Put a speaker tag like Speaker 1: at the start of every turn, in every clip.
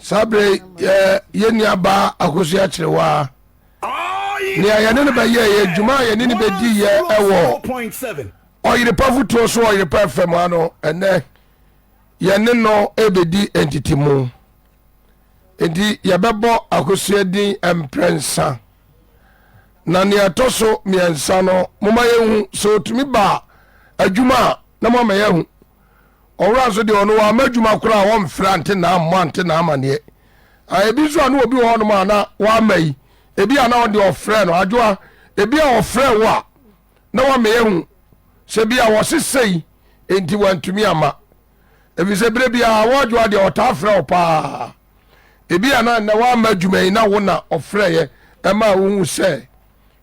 Speaker 1: Sabre ye niaba akosia kirewa ni ayane ne baye ye djuma ye ni bedi ye ewo Oyerepa Afutuo so Oyerepa FM ano ene ye ne no ebedi entity mu edi ye bebo akosia din emprensa na ne atoso miensa no moma ye hu so tumi ba adwuma na mama ye hu owura so de ono wa madwuma kura wo mfra ante na ammo ante na amane ebi so anu obi ho no ma na wa mai ebi ana wo de ofre no adwoa ebi a ofre wo na wa me hu se bia wo sesei enti wantumi ama ebi se bre bia wo adwoa de otafre opa ebi ana na wa madwuma na wo na ofre ye e ma wo hu se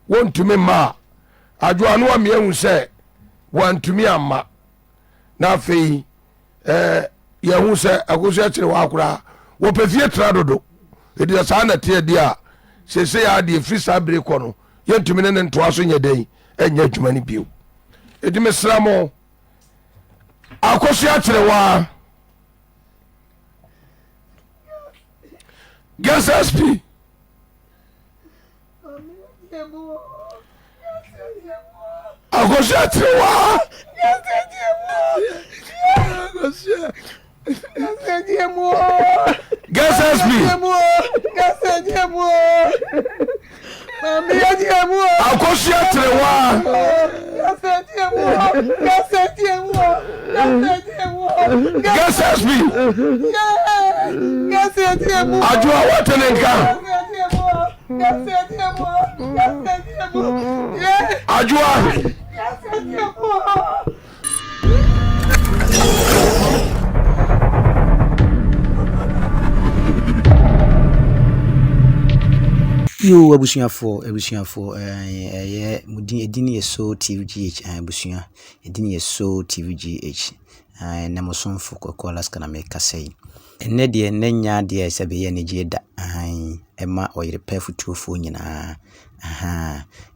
Speaker 1: wontumi ma adwoa no wa me hu se wantumi ama na fei ye hu se akoso kire wa akura wo pefie tra dodo edi sa na tie dia sese ya de free sabre ko no yentumi ne ntoa so nya den enya adwuma ni bio edi mesramo akoso kire wa gas sp akoso kire wa
Speaker 2: Yo abusuafo mudin edini yeso tvgh abusua edini yeso tvgh na mosomfo kokko alaska na meka sei enne de nenya de sebe ye ne jeda ema Oyerepa Afutuo fo nyina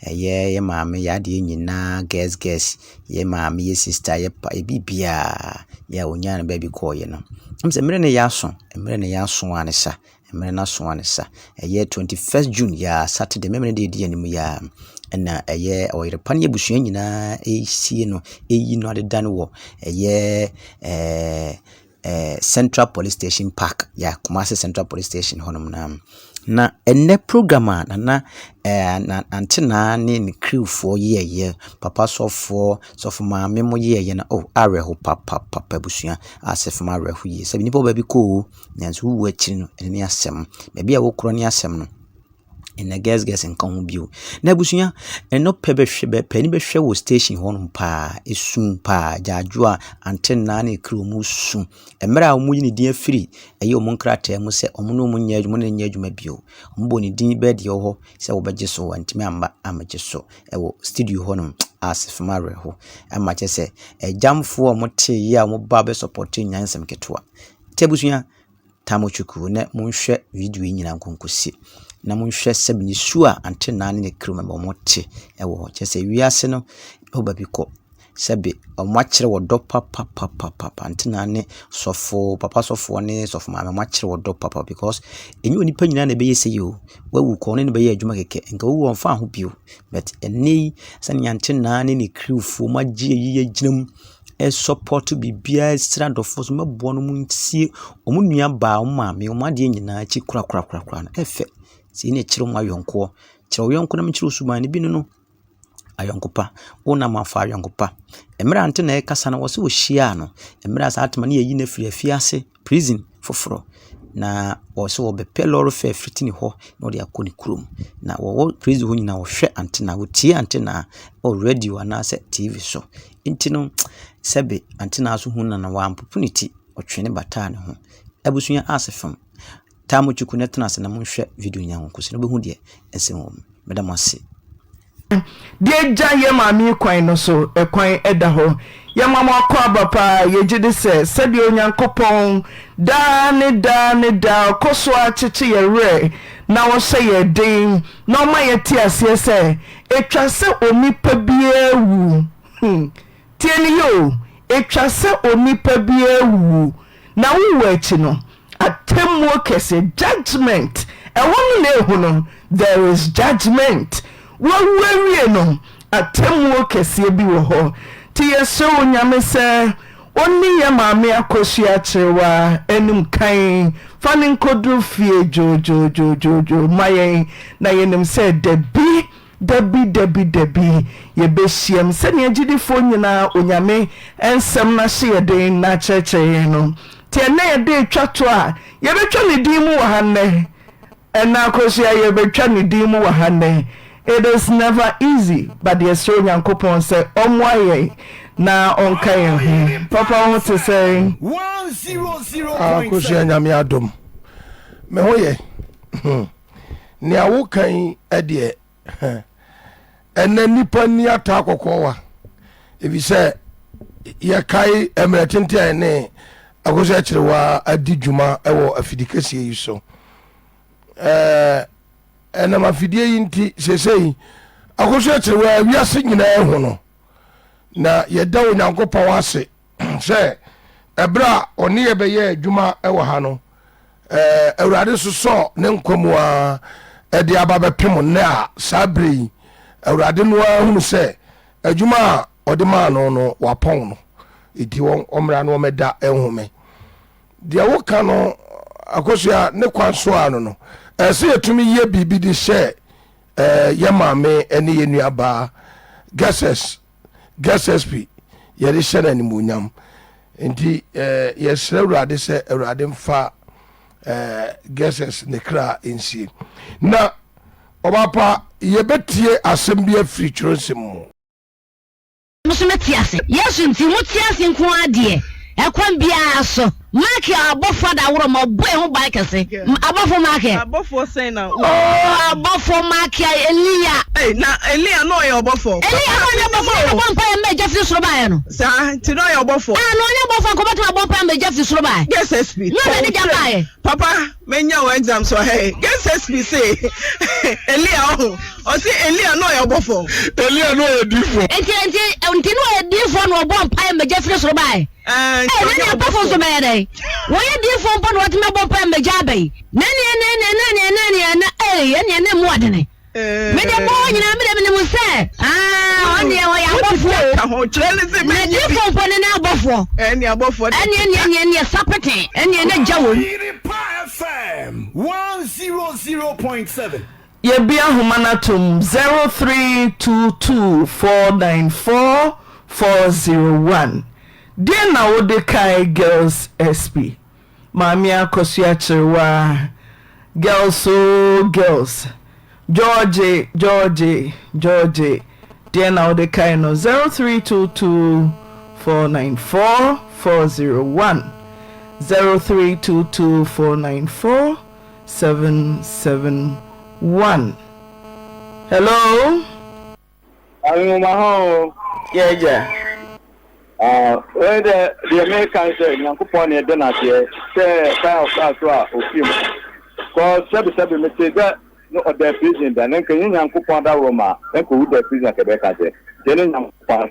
Speaker 2: ye maame ya de nyina guess ye maame ye sister ye pa bibia ya onya na baby call ye no mse mere ne yaso anesa emre na so anesa ye 21st June ya Saturday memre de animu ya na Oyerepa ne busua nyina esie no eyi no adeda no wo Central Police Station Park ya Kumasi Central Police Station honom na enne programma na Auntei Naa ne crew for ye papa sofo maame mo ye na areho papa busua asef ma areho ye sabi nipa ba bi ko nyanso wu akiri no ene asem ba bia wo kro ne asem no ene guess nkan ho bio na busua eno pani be hwe wo station hono pa esun pa jajua Auntei Naa ne crew mu su emra a mu yini din afiri eye omu nkrata mu se omu no mu nya adwuma ne nya adwuma bio ombo ne din be de ho se wo beje so wantimi amba amaje so ewo studio hono asef mare ho amache se ejamfo omote ye a mo ba be support nyansem ketwa tebusua tamochuku ne munhwe video nyina nkonkosi na munhwe sebini sua Auntei Naa ne crew member omote ewo chese wiase no oba biko sebe omwakire wodo papa Auntei Naa ne sofo papa sofo ne sofo maame omwakire wodo papa because enyi onipa nyina na be yese yo wawu ko ne be ye adwuma keke nka wu wonfa ho bio but eni sane Auntei Naa ne crew fo magye yiye ginam support bibia stradofo so mabo no muntie omunua ba o maame o made nyina chi kura na efe si ne kire mo ayonko na mkire usumane bi no ayonkopa ona mafa ayonkopa emra Auntei Naa kasa na wo se wo hia no emra sa atma ne yi na firi afiase prison foforo na wo se wo be peloro fe fritini ho na de akoni krom na wo prison ho nyina wo hwe Auntei Naa wo tie Auntei Naa already wana se TV so intino sebe Auntei Naa so hu na wa opportunity otwene batane ho abusua asefam tamochuku netna se na monhwe video nyanwo kusi no be hu de ensem wo medamase
Speaker 3: die jaye maami kwan no so ekwan eda ho ya mama akwa bapa yegide se de onyankopon da koso acheche ye re na wo se ye din na ma ye ti ase se etwa se onipa bia wu tieni yo etwa se onipa bia wu na wo echi no atemmuo kese judgment ɛwɔ no hu no there is judgment wɔwie no atemmuo kese bi wɔ hɔ ti yɛsɛ onyame sɛ onni yɛ maame akɔsua kyerɛwa anim kan fa ne nkoduru fie jojojojojo ma yɛn na yɛnim sɛ dabi yɛbɛhyiam sɛnea agyidifoɔ nyinaa onyame ɛnsɛm no hye yɛden na kyerɛkyerɛ yɛn no nti ɛnɛ yɛde twa to a yɛbɛtwa ne din mu wɔ ha nnɛ ɛna akɔsua yɛbɛtwa ne din mu wɔ ha nnɛ it is never easy but yɛsrɛ onyankopɔn sɛ ɔmmoa yɛn na ɔnka yɛn ho papa ho te sɛ
Speaker 1: akɔsua nyame adom me ho yɛ nea wokan ɛdeɛ ɛnɛ nipa ni ata akɔkɔwa efisɛ yɛkae mmerɛ tente a ne akɔsua kyerɛwa adi dwuma ɛwɔ afidi kɛseɛ yi so ɛnam afidie yi nti sesei akɔsua kyerɛwa wiase nyinaa ho no na yɛda onyankopɔn ase sɛ ɛberɛ a ɔne yɛbɛyɛ adwuma ɛwɔ ha no awurade sosɔ ne nkwamu a ɛde aba bɛpem nnɛ a saa berɛ yi awurade no ahunu sɛ adwuma a ɔde maa no no wapɔn no ɛdi wɔn ɔmmra no ɔmɛda ɛhome deɛ woka no akɔsua ne kwan so a no ɛsɛ yɛtumi yɛ biribi de hyɛ yɛ maame ne yɛ nuabaa GSSP yɛde hyɛ no animuonyam nti yɛsrɛ awurade sɛ awurade mfa GSS ne kra nsie na ɔbapa yɛbɛtie asɛm bi afiri twerɛnsɛm mu
Speaker 4: muso metiase yesu nti mutiase nko ade ekwan bia so maki abofo da woro ma boy ho ban kese abofo maki
Speaker 3: abofo sen na
Speaker 4: abofo maki Elia
Speaker 3: na Elia no yɛ obofo
Speaker 4: Elia no yɛ obofo ko mpa me Jeffrey soro bae no
Speaker 3: sa ti no yɛ obofo
Speaker 4: no yɛ obofo ko beto abofo me Jeffrey soro bae
Speaker 3: GSSP
Speaker 4: no na di jabae
Speaker 3: papa menya wa exam so hey GSSP say Elia o say Elia no yɛ obofo
Speaker 1: Elia no yɛ difo
Speaker 4: enti no yɛ difo no obo mpa me Jeffrey soro bae nani abofo so bae dai wo yɛ difo mpa no what me abofo me jabae nani ne mu adene me de boy nyina me de mu se oni e wo ya abofo
Speaker 3: ho kyerɛ se me
Speaker 4: difo mpa ne abofo
Speaker 3: ni abofo
Speaker 4: eni sapete eni ne jawo
Speaker 5: Oyerepa FM 100.7
Speaker 3: Yebia humanatum 0322494401 Dear na Odekai Girls SP Mamia Kosia Chewa Girls girls Georgie Dear na Odekai no 0322494401 0322494771 Hello
Speaker 6: Maho.
Speaker 3: Yeah.
Speaker 6: Where the American said, Yankupon, a donut here, say, because Sabi may say that no other prison than Yankupon Roma, and could the prison Quebec. Then Yankupon,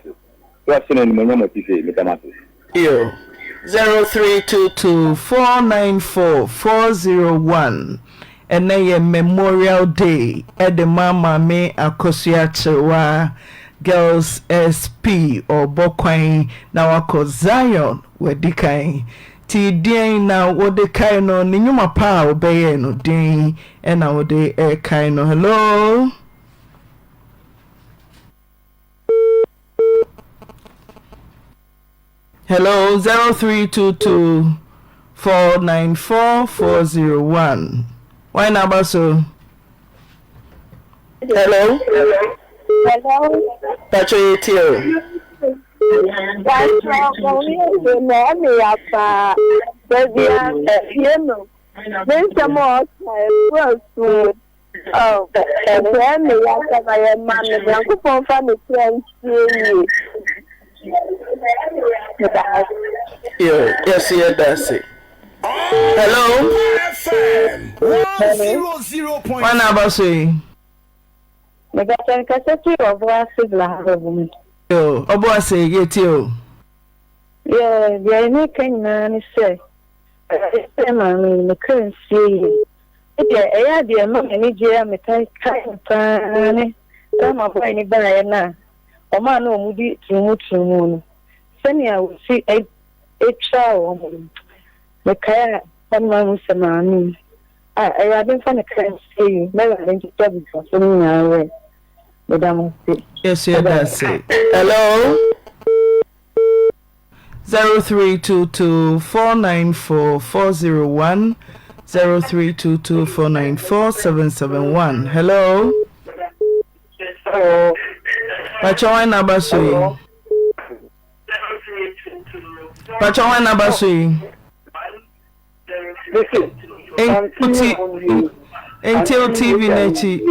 Speaker 6: person in Monomotive, Metamatis.
Speaker 3: 0322494401 and a Memorial Day at the Mama Me Akosua Chewa Girls SP or Bokwai na wako Zion wedikai ti dien na wodekai no ni nyuma pa obeye no din e na wode kai no hello hello 0322494401 why number so hello Pacho yetio. Yes, that's it. Hello. What number say?
Speaker 7: Megatan kaseti obwa sigla hawo.
Speaker 3: Obwa say yeti o.
Speaker 7: Yeah, ni kenya ni say. Me couldn't see. I dear mamma, any dear, me kind of some of any banana. Or man, no, moody to moon. Send I will see a child. The car, one man was a man. I have been fun. I can't see you. Never went to trouble for something away. Madame,
Speaker 3: yes, that's it. Hello. 0322494401 0322494771. Hello.
Speaker 6: Hello.
Speaker 3: Pachawa nabasui. Pachawa nabasui. Until TV nechi.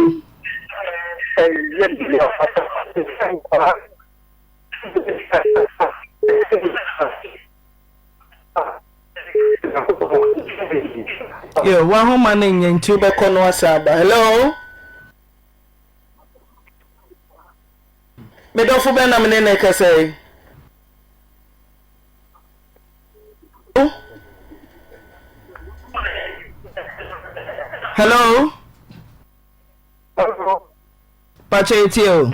Speaker 3: Yeah, one woman in Tubacon was hello. Medofu Benamine say. Hello.
Speaker 6: Hello.
Speaker 3: Pachetio.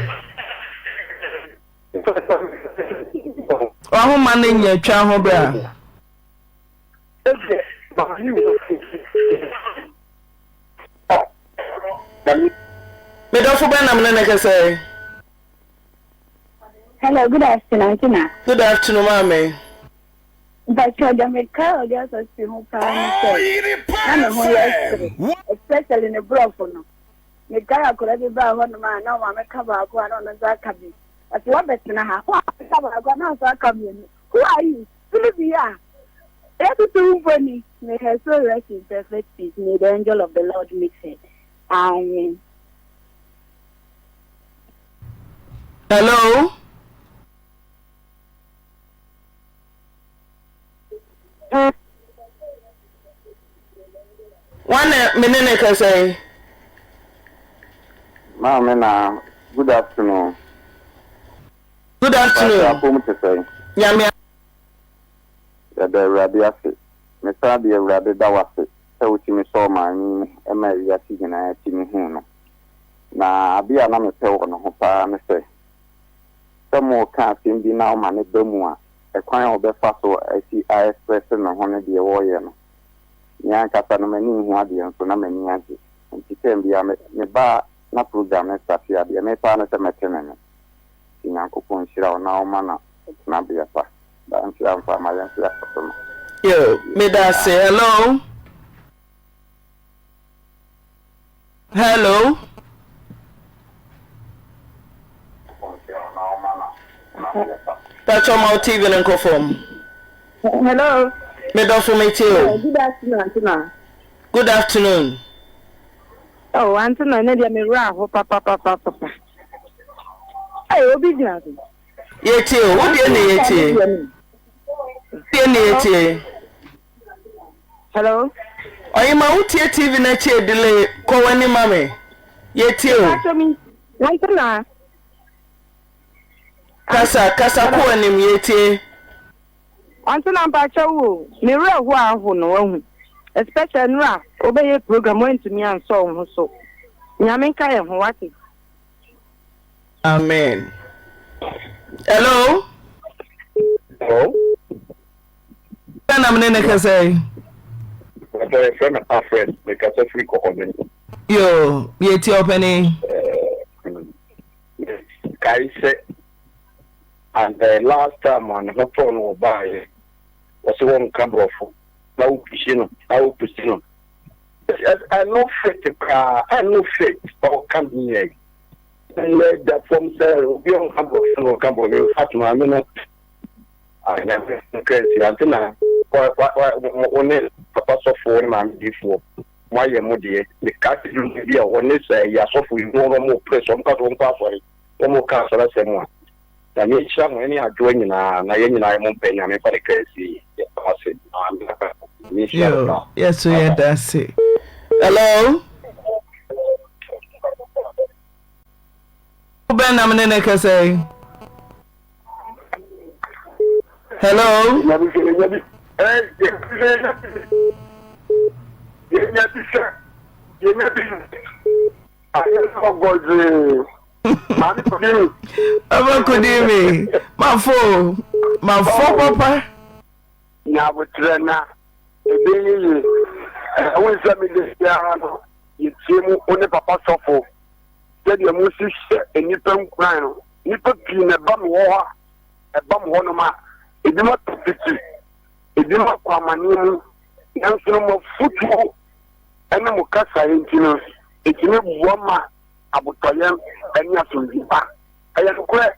Speaker 3: One woman in your child, bra. Medofu Benamine say.
Speaker 7: hello, good afternoon, Tina.
Speaker 3: Good afternoon, mommy.
Speaker 7: But you're the car, just as you especially in the broken. The car could have been one man, now I'm a cover, one on the Zakabi. As what better now, who are you? Sylvia. Everything funny. May her soul rest in perfect peace. May the angel of the Lord mix it. Amen.
Speaker 3: Hello. One minute, I say.
Speaker 6: Ma'am, good afternoon.
Speaker 3: Good afternoon. Yamia.
Speaker 6: The Rabia, Mr. Rabia Dawasi, so she saw my Emma Yatin and Timmy Huno. Now, I be a number on her pa, some more cats in the now man at Domua, a kind of the fossil I see I express in a 100 year warrior. Yankatanamani, Wadian, Sonamani Yanki, and she can be a bar, not program, and stuff here, the American at the maternity. In Uncle Ponchira now, mana, it's not be a part. But I'm sure I'm for my young.
Speaker 3: Yo, may I say hello? Hello? That's on my TV and conform.
Speaker 7: Hello.
Speaker 3: May I for me too?
Speaker 7: Good afternoon, Antina.
Speaker 3: Good afternoon.
Speaker 7: Oh, Antina, Nadia Mira, papa. Hey, obedience.
Speaker 3: Yet, what do you need?
Speaker 7: Hello.
Speaker 3: I am out here TV nature delay. Call any mammy. Yet,
Speaker 7: Antina.
Speaker 3: Casa, call him yet.
Speaker 7: Antina Pacho, Mira, who know, especially Nra, obey a program went to me and so. Yaminka and what?
Speaker 3: Amen. Hello?
Speaker 6: Hello?
Speaker 3: I'm Nene say.
Speaker 6: My friend, our friend, the Catholic Covenant.
Speaker 3: Yo, yet your penny.
Speaker 6: Kai said, and the last time on the phone will buy was one camera for now, Pishino, now Pishino. I know fit the car, I know fit or come here. And let that from there will be on Cambo, you have to my minute. I never crazy. Antina, what Papa so for man before. Why am I the cat is when they say, yes, of we no more press on cut on password, no more castle as someone. I mean, some any are doing na yen I won't pay me for the crazy.
Speaker 3: Yes, we are that's it. Hello? Ben, I'm in a say. Hello? Kudimi. My four papa.
Speaker 6: Now with Trena, I was you see only papa suffer. Said your music and you don't cry. You put in a bum war, a bum honoma. It did not pity. It did not come and you know, football and no Mukasa into it's no woman about Toyam and Yasundipa. I am quite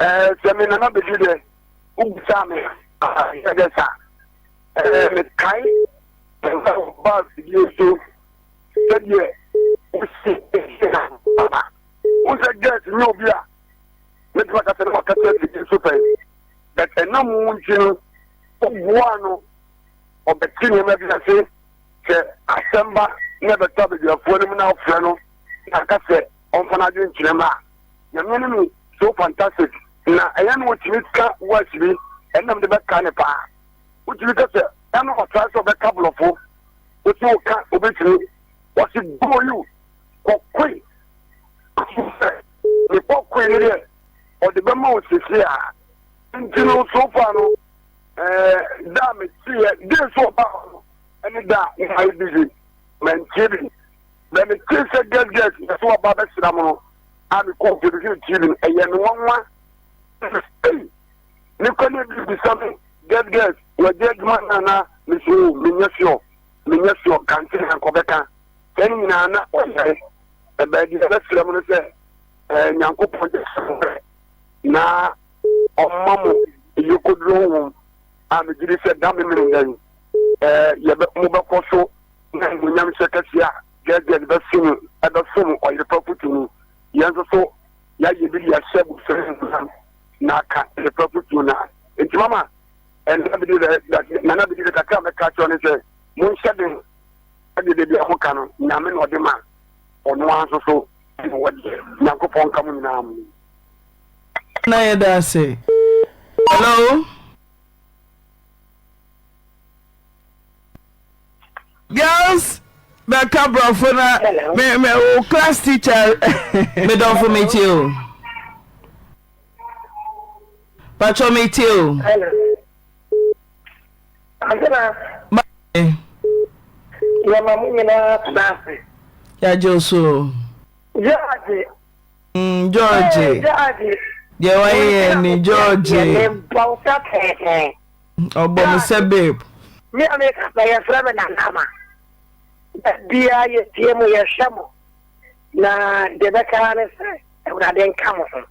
Speaker 6: Semina Bedide, Ubsame, Yagasa, Kai, and Buzz, you so said, yeah, who's a guest, no beer. Let's look at the super. That a no moon, one of the king, maybe I say, Assemble never told you for them now, Freno, like I said, on Fanadin Cinema. Your enemy so fantastic. Now, I am what you can't watch me, and I'm the back kind of power. Which you just say, I'm not a class of a couple of folk, which you can't obey me. What's it do you? Or queen? The poor queen here, or the Bemo is here. And you know, so far, no, damn it, see, this so far, and that I busy, man, chilling. Then the kids said, get, that's what Baba Sinamo. I'm going to be chilling, and you know, one. Nicola be something, get, your dead man, Nana, Monsieur, Minesio, Canton, and Quebec. Then Nana, a bad best lemon say, and Yanko Project. Now, oh, Mamma, you could roll. I'm a Gilly said, damn it, you bet mobile also, and when I'm secretary, get the best singing at the film or the property. Yes, so, yeah, you be a shepherd, Naka, the property now. It's Mamma, and nobody that come and catch on it. Moon shedding, I did the Hokano, Naman or the man, or no answer so, what Yanko coming now.
Speaker 3: Naya say, hello. Girls, back up, bro. For me, class teacher, me don't for me too. Patrol me too.
Speaker 8: Hello.
Speaker 3: Bye.
Speaker 8: Your mama, you know,
Speaker 3: yeah, Joso.
Speaker 8: George.
Speaker 3: George. Yeah, why any George? Oh, but me say, babe.
Speaker 8: Me make up by a friend and Nama. That dear, you team with your shamu. Na the Beccanes, and I didn't come with him.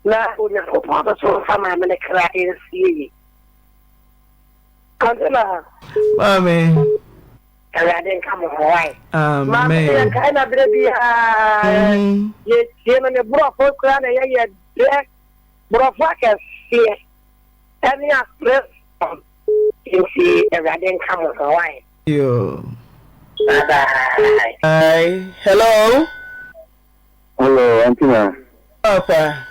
Speaker 8: Now, we have a part of so from my minute cry in sea. Angela,
Speaker 3: Mommy.
Speaker 8: I didn't come with Hawaii.
Speaker 3: Mamma,
Speaker 8: kind of baby, you came in a bro for crown, and you bro fuckers here. And you are you see, I didn't come with Hawaii.
Speaker 3: You.
Speaker 8: Bye-bye.
Speaker 3: Hi. Hello.
Speaker 6: Hello, Auntei Naa.
Speaker 3: Papa.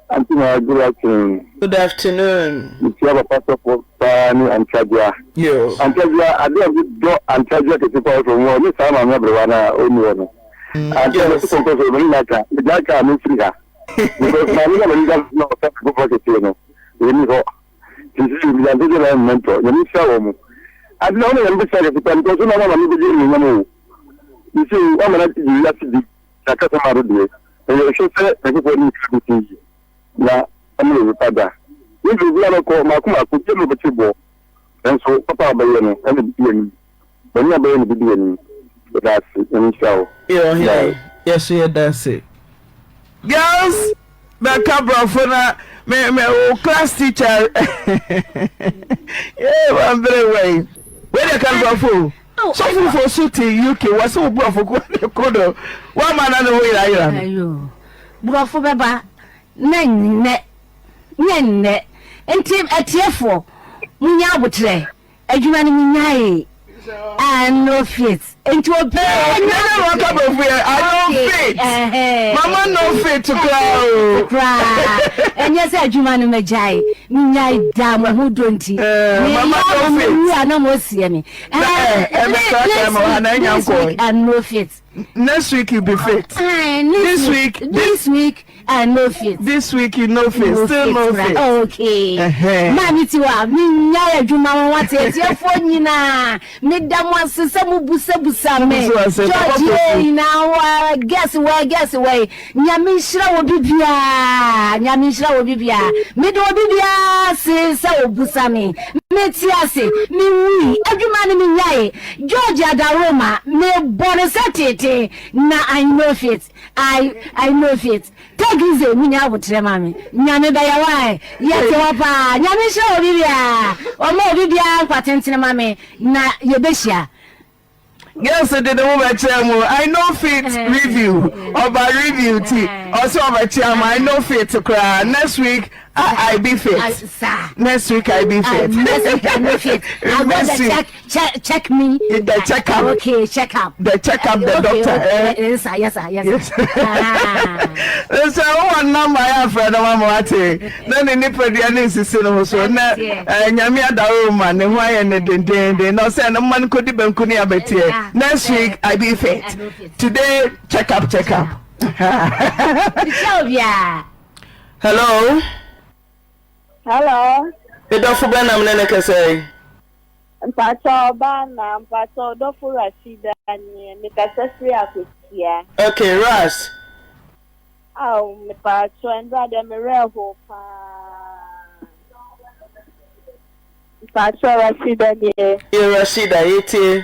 Speaker 6: Auntei Naa, good afternoon.
Speaker 3: Good afternoon.
Speaker 6: You have a pastor for Pani and Chadia.
Speaker 3: You.
Speaker 6: And Chadia, I don't do and Chadia to people from one. This time I'm never one. And just because of the Jacka, I'm in Frida. Because my little does not go for the children. You know, this is a digital mentor. You need to I don't know the because you know what I'm doing. You see, I'm not to have to be a customer. And you should say, everybody is to now, I'm going to reply. If you want to call Makuma, put you over to and so, Papa, and the when you're going to be doing that's in show.
Speaker 3: Yeah, yes, yeah, that's it. Girls, back up, bro, for that. Me, class teacher. Yeah, I'm very well. Where they come from? So for suit UK was so bro for Kodo. One man on the way I am.
Speaker 4: Bro for Baba. Nene. And Tim at Tiefo. Munya butre. Adumani Munyai. I no fit. Into a bed.
Speaker 3: I don't fit. Mama no fit to cry.
Speaker 4: And yes, I do man me jai. Me damn who don't he?
Speaker 3: Mama no fit.
Speaker 4: You are no more see me. I no fit.
Speaker 3: Next week you be fit. This week
Speaker 4: I no fit.
Speaker 3: This week you no fit. Still no fit.
Speaker 4: Okay. Mami tiwa mi nya adwuma wate tie fo nyina. Me dam asese mu busa me. George na wa guess why. Nyame hira wo bibia. Me do bibia se obusa me. Me ti ase me wi adwuma ni me nyae. George adaroma me bone setete na I know fit. I know fit. Take easy munya abotre mami. Nyame ba ya wai. Yete wapa. Nyame hira wo bibia. Omo bibia kwatentene mami na yebehia.
Speaker 3: Yes, I did I know fit review or by review tea. Also, I know fit to cry. Next week, I be fit. Next week, I be fit.
Speaker 4: Next week, I know fit. I'm going to check me.
Speaker 3: The checkup.
Speaker 4: Okay, check up.
Speaker 3: The checkup, the doctor.
Speaker 4: Yes,
Speaker 3: yes. So, one number I have for the Mamate. Then the nipper, the analysis, so Yamia Daruma, and why and the no send a man could be Kunia Betia. Next week, I be fit. Today, check up. Hello.
Speaker 9: Hello.
Speaker 3: The doctor Benham Neneka say.
Speaker 9: Mpacho Bana, Mpacho Dofu Rashida, and Mikasesri Akusia.
Speaker 3: Okay, Ras.
Speaker 9: Oh, Mpacho and Brother Mireho. Mpacho Rashida,
Speaker 3: you Rashida, iti.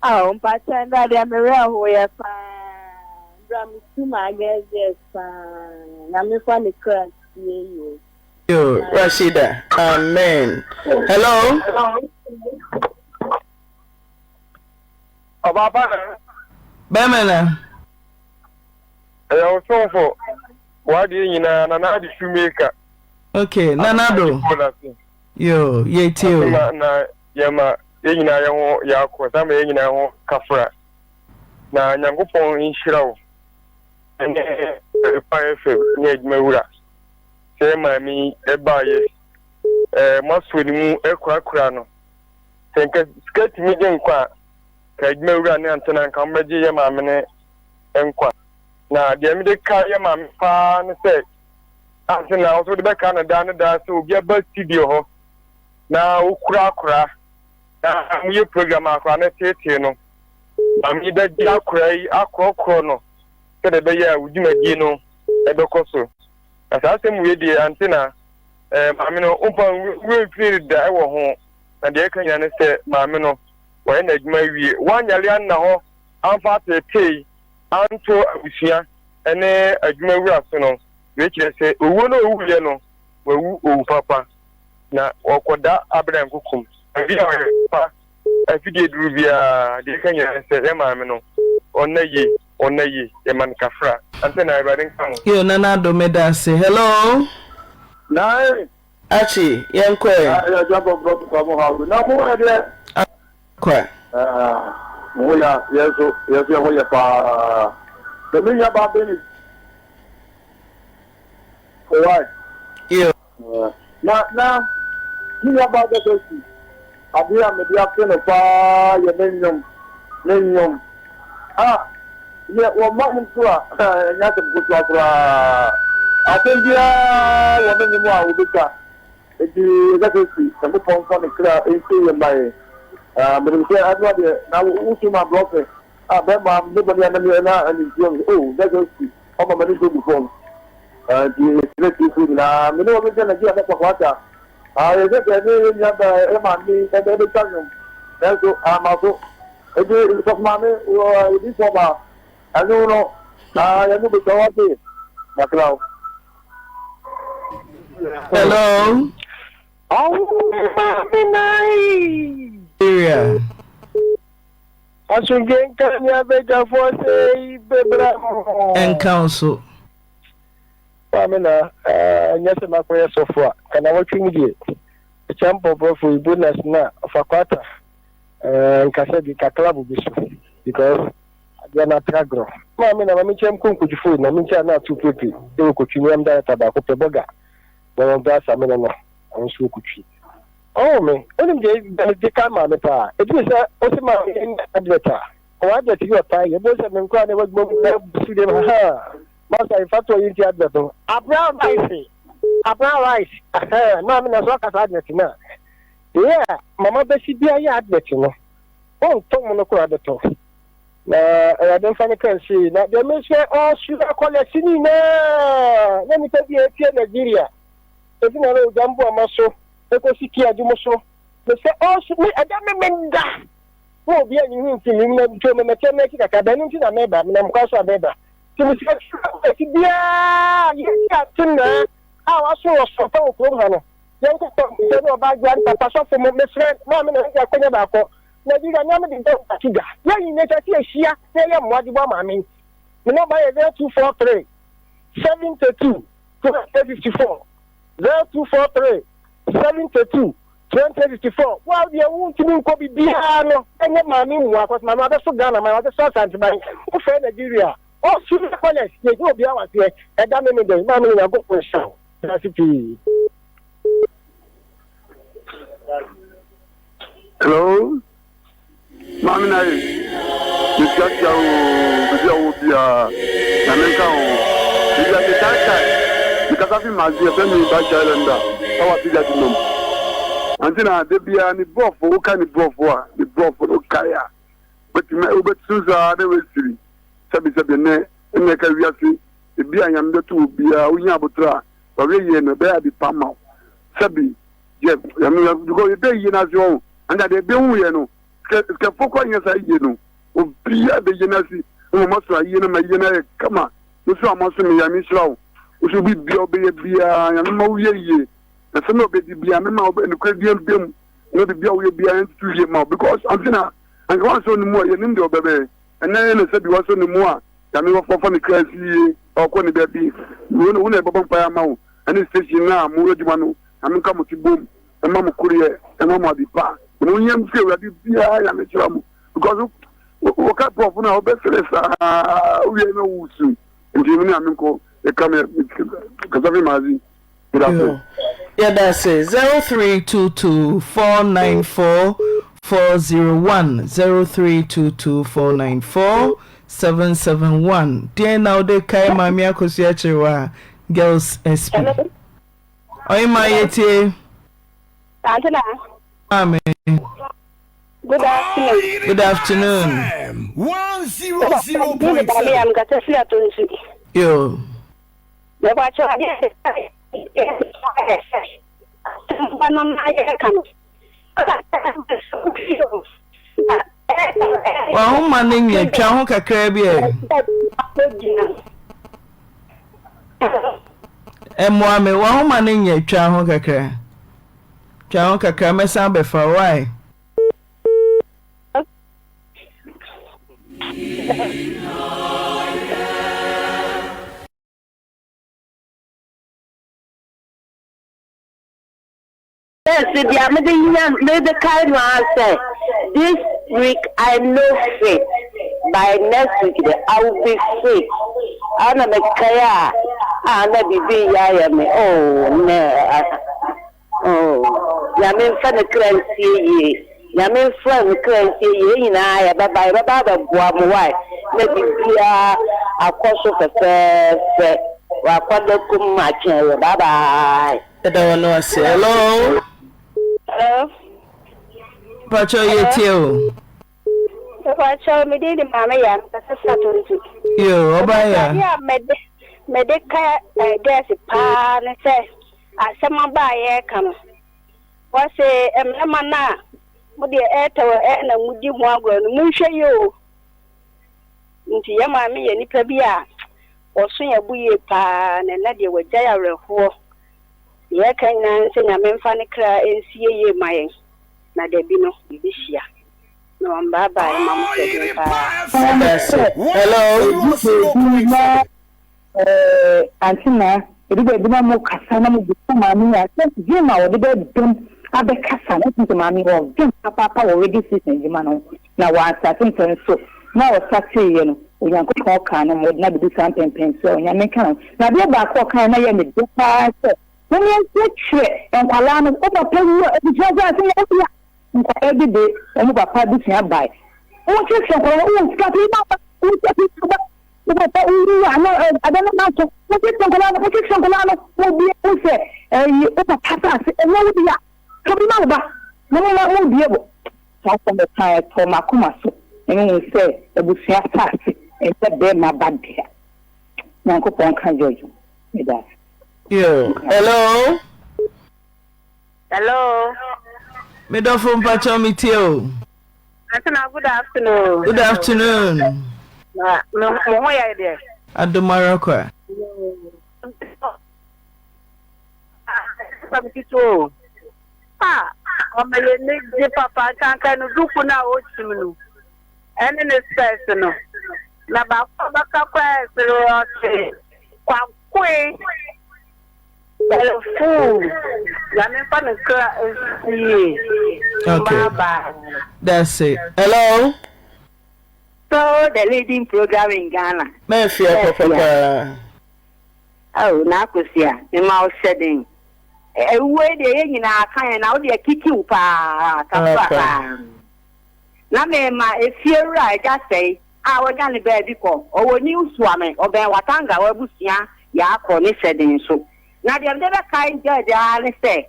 Speaker 9: Oh, Mpacho and Brother Mireho, yes, Bram, I guess, yes, I'm a funny crunch.
Speaker 3: You, Rashida. Amen. Hello. Bemena.
Speaker 6: I was so for what do you know? Nana the shoemaker.
Speaker 3: Okay, Nanado. Yo, ye too.
Speaker 6: Na yama, yina ya kwa sama yina kafra. Na nyangupon inshirawo. Ene Auntei FM ni edmewura. Say mami ebaye masweli mu ekura no senke skirt mi je nkwa ka edmewura ne antena nka mbeje ye mami ne nkwa na de mi de ka ye mami pa ne say antena o so de be ka na da so obi aba studio ho na okura na mu ye program akwa na tete no mami da ji akura yi akro no se de be ya udimadi no ebekoso asase mu ye de antena maame no umpa we feel da e wo ho na de kan ya ne se maame no wo na adwuma wie wanyale an na ho amfa tete anto abusua ene adwuma wura so no we kire se owo no owuye no wawu owu papa na okoda abran kukum abi pa afide duru bia de kan ya ne se maame no onayi e man kafra antena ibadin kan
Speaker 3: yo nana do medase hello
Speaker 6: nai
Speaker 3: achi yenkwe
Speaker 6: ya jabo bro ko mo hawo na mo de
Speaker 3: kwa
Speaker 6: mo ya yeso mo ya pa de mi ya ba beni alright
Speaker 3: yo
Speaker 6: na ni ya ba de so si abi ya me dia pe no pa ye nenyom yeah, well, Martin Tua, not a good doctor. I think, yeah, woman, you know, will be cut. If you get to see some phone from the crowd, and by but we say, I'm not now, who's my brother? I bet my nobody and he's young. Oh, that's a see. How many people before? The electric food now, we know we're going to get a water. I get the name and every time. That's what I'm also. It is of mommy or this one. I don't know. I am going to go.
Speaker 3: Hello.
Speaker 6: Oh, nice.
Speaker 3: Area.
Speaker 6: I should get Kanya better for say, Bebra
Speaker 3: and council.
Speaker 6: Pamela, yes, my prayer so far. Can I watch you? A champ of for goodness now of a quarter. nkasa di kakla bu biso because they na tragro ma me na me chem kon kuji food na me cha na tu pepe e ko twini am da ta ba ko pe boga no da sa me no on so kutwi oh me onim de ka ma me pa e bi se o se ma in adverta o advert you pa ye bo se me nko na wagbo na su de ha ma sa ifato yin ti advert no abra rice ma me na so ka advert na yeah mama be si bia ya advert no on to mo no ko advert na I don't find see na the me say all sugar collect ni na me take the Nigeria e bi na lo jambo amaso e ko siki ajumo so me say all me ada me menda wo bia ni hin tin ni na to me tell me kika da ni tin na me ba me na mkwa so abeba ti me say bia ye ya tin na awa so so fa ko ha no ye ko to se no ba gyan papa so fo me friend ma me na ya konya ba ko Nigeria nyame di don atiga ya yin ne tati ehia na ya mwadi bo ma me no ba ye 0243 72 254 0243 72 254 wow dia won timi ko bi bia no enye ma me mu akos ma be so Ghana ma be so Santiban o fe Nigeria o su college ye go bia wa se e da me de ma me na go for show that's it.
Speaker 10: Hello. Mami na yi. Discuss ya o bia na me ka o. Bia de tata. Because of my dear family by Chalenda. Our bia di nom. Antina de bia ni bof o ka ni bof wa, ni bof o kaya. But me o bet suza de we siri. Sabi ne ka wiase. E bia nyam de tu bia o nya botra. Ba we ye no be adi pama. Sabi je yam go e be ye na zo. Anda de be wu ye no. Ke foko nya sa ye no. O bia be ye na si. O mo so ye na ma ye na kama. No so amoso me ya mi srawo. O so bi bia obe ye bia ya ma wo ye. Na so no be di bia me ma obe no kwa bia bia no be bia wo ye bia ntu ye ma because antina an go so no mo ye nim de obebe. Ena ne se bi wo so no mo a ya me wo fofo ne krasi o ko ne be bi. Wo no na bobon pa ya ma wo. Ani station na mo adwuma no. Am nka mo ti bom. E ma mo kuriye, e ma mo adipa. No nyam fi awadi bia ya me kira mo because o ka prof na obe selesa we no wusu. Ndi mi na me ko e come because of mazi.
Speaker 3: Yeah, that's it. 0322 494 401 0322 494 771. Dear now they kai mami akosi achewa girls SP. Oy ma yeti.
Speaker 9: Auntei Naa.
Speaker 3: Amen.
Speaker 9: Good afternoon.
Speaker 3: Good afternoon.
Speaker 5: 100.7.
Speaker 9: I'm got to see at
Speaker 3: Yo.
Speaker 9: The watch of
Speaker 3: Wa ho maning ye twa ho kakra bi e. Emwa me wa ho maning ye twa ho kakra. Twa ho kakra mesa be fa why.
Speaker 7: Yes, the kind one say this week I know fit. By next week I will be fit. I'm a kaya. I'm a baby. I am. Oh no. Oh, ya me fa the currency. Ya me fa the currency. You know, I bye bye boa mo why. Me bibia akoso fefe. Wa kwado kum ma chen. Bye bye.
Speaker 3: Hello.
Speaker 9: Hello.
Speaker 3: Pacho yeti o.
Speaker 9: Pacho me dey the mama ya kasa satonti.
Speaker 3: Yo, obaya.
Speaker 9: Ya me dey ka gas pa na say asema ba ye kan. Wa say emema na mo dey eto na mudi mu agro no mu hwe yo. Nti ya mama ye nipa bi a oso ya buye pa na de wagya ya reho. Ye kan na se nya memfa ne kra ensie ye mayen na de bi no bibihia no bye mama
Speaker 3: hello
Speaker 7: Auntei Naa, ele be mo kasa na mo bi mama ya se ji ma o de be dum abekasa no to mami wo dem papa already season jima no na wa starting so na o start ye no onyankopon ka no mo na be san pempen so onyame ka no na be ba ko kan na ye me de pa so when you tire enkwala no o papa wu e bi jaza se ya nko every day o mo papa bi tia bai o che so ko o start ma o start ba o papa wu ana adana na so o che so ko na o bi o se o papa sa se e wo bi ya Come on, no one be able. Talk on the time for my comaso, and you say, a bushia taxi, and said, there my bad dear. Uncle Pon can judge you.
Speaker 3: Hello?
Speaker 11: Hello?
Speaker 3: Middle from Pachomitio.
Speaker 11: Good afternoon.
Speaker 3: Good afternoon.
Speaker 11: No, where are there?
Speaker 3: At the Morocco.
Speaker 11: The papa can't do for now. And in this person, Naba Quay, fool.
Speaker 3: Okay. That's it. Hello?
Speaker 7: So, the leading program in Ghana.
Speaker 3: Papa.
Speaker 7: Oh, Nakusia, the mouse shedding. Where the in our kind now, they kick you pa. Na me ma if you're right, just say, I was going to be because or new swami or Ben Watanga or Busia, ya for me shedding so. Now they have never kind judge, I say.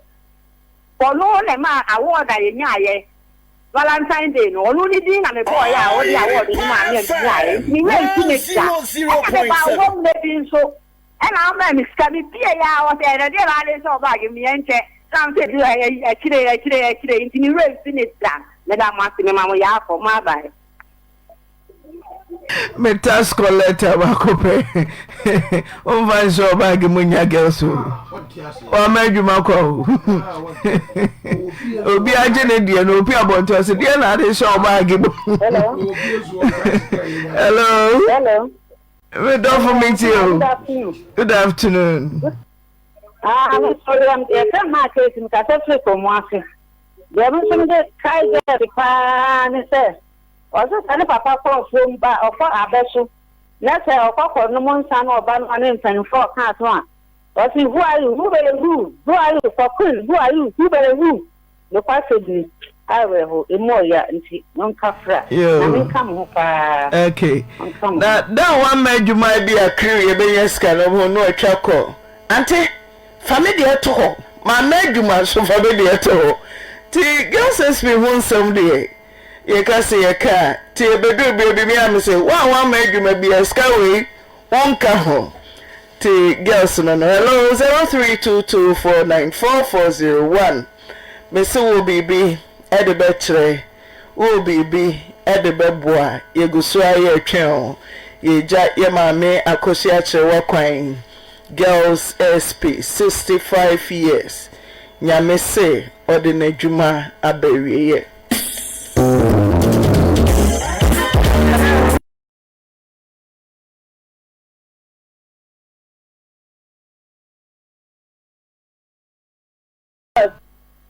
Speaker 7: For no, ma, award that in Yaye. Valentine's Day, no, only dinner, and a boy, I only award in my name. He went to make that. One living so. And our man is coming here. I was there, and I saw bagging me and check. Some said, actually, into me, race in it down. Madame Massimo, ya for my bag.
Speaker 3: Metas collector, Bacope. Oh, my so bagging Munya girls. Or made you Marco. Obi agene no obi abonto se de na de show bagging. Hello. We don't for meet you. Good afternoon.
Speaker 7: I'm sorry, I'm the market in Catastrophe from Washington. There was some that Kaiser, the pan, says. Also, send Papa from by or for a vessel. Let's say, or no one son or ban on infant for cat one. But who are you? Who are you? Who are you for Queen? Who are you? Who are you? The passage. I will Emoya and non Cafra. You come okay. That one made you might be a crew, you be a scandal, no choco. Auntie, family at all. My maid you must so family at all. Tea girls me one someday. You can see a car. Tea baby, me, I say, one made you may be a skyway, one car home. Tea girls, no, hello, 0322494401. Mr. Wobi. Ede betre o bibi ede beboa ye gusua ye twen ye ja ye mame akosi akere wakwan girls SP 65 years nyame se ode na dwuma abawie ye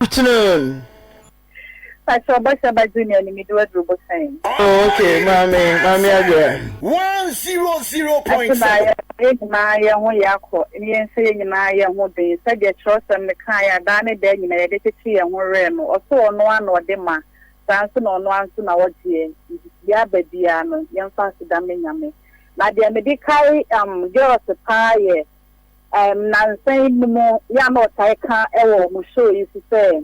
Speaker 7: afternoon. I saw by Junior in the middle of the saying.
Speaker 3: Oh, okay, mommy, again.
Speaker 5: 100.7.
Speaker 7: My young Yako, and saying my young woman, said your trust and the Kaya, Danny, then you made it to and one or so on one or Dema, Sanson on one soon our dear, Yabediano, young faster than me. Now, the medical girls a pie, Nancy more Yamo Taika, Ewo, Musho, you say.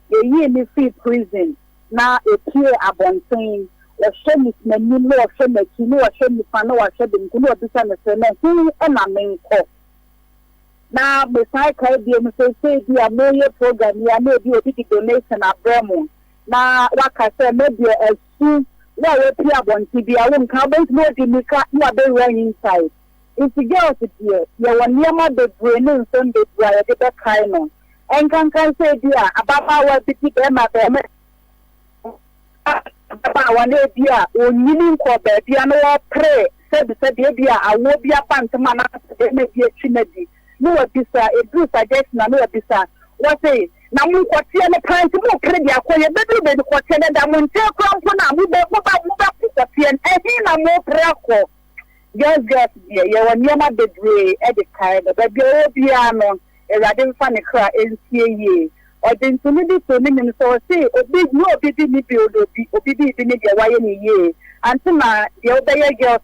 Speaker 7: The year me free prison now a peer abontain or show me menu or show me kino or show me fano or show them kuno bisa me say who am I main call now beside Caribbean me say the Amelia program ya may be a big donation at Bremo now what I say maybe a soon where a peer abontain be I won't come back more to me cut you are very inside if the girls here you are near my the brain and Sunday where I get a kind of and can say, dear, about our city, Emma, about one idea, or meaning for the piano pray, said, dear, I will be a pantomana, there may be a chimney. No, this a good suggestion, no, this what say,
Speaker 8: na mu kwatie ne pant mu kredi akoye bedu kwatie ne da mu nte krampo na mu be kwatie ehi na mu prako girls ye woniema bedre e de kai da be obi ano erade mfa ne kra entie ye odintuni di so ni nim so say obi no obi bi ni bi obi bi ni de waye ni ye antima de obeye girls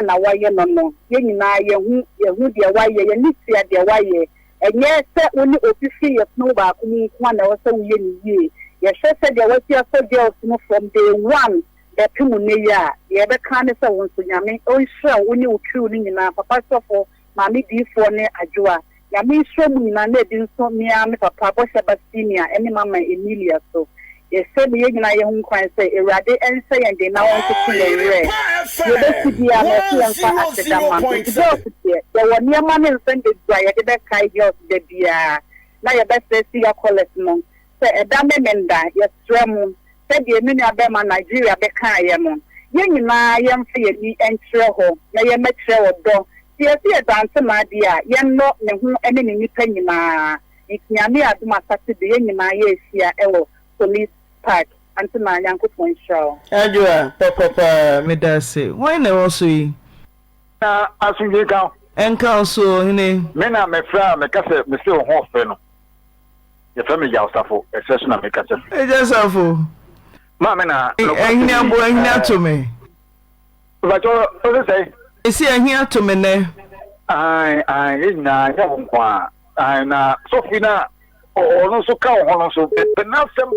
Speaker 8: na waye no ye nyina ye hu de waye ye ni tia de waye enye se oni obi fi ye no ba ku ni kwa na wose wo ye ni ye ye hwese de wase aso girls no from day one the pimu ne ya ye be kan se won so nyame o hira oni otru ni nyina papa sofo mami di fo ne adwoa nyame hira mu nyina na di nso mia me papa bo Sebastinia ene mama Emilia so ye se me ye nyina ye hu kwan se erade ense ye de na won so re ye be sidia na se enfa asedama girls ye woni ama ne nse dwa ye de be kai girls de bia na ye be se si ya collect no se edame menda ye stremu said the mini abema Nigeria be kan ye mo ye nyina ye mfe ye ni entre ho na ye metre wo do ye se dance ma dia ye no ne ho ene ne nipa nyina ikiame aduma sase de ye nyina ye esia ewo police park antuma nyankopon show
Speaker 3: ajua papa medase why na wo so yi
Speaker 10: na asunje ka
Speaker 3: enka so hine
Speaker 10: me na me fra me kase me se ho fe no ye fa me ya osafo exception na me kase
Speaker 3: ejasafo
Speaker 10: Mama na
Speaker 3: ehini abo ehini atome
Speaker 10: bajo o say
Speaker 3: esi ehini atome ne
Speaker 10: ai na ya nkwa ai na sofina ono so ka ono so na sem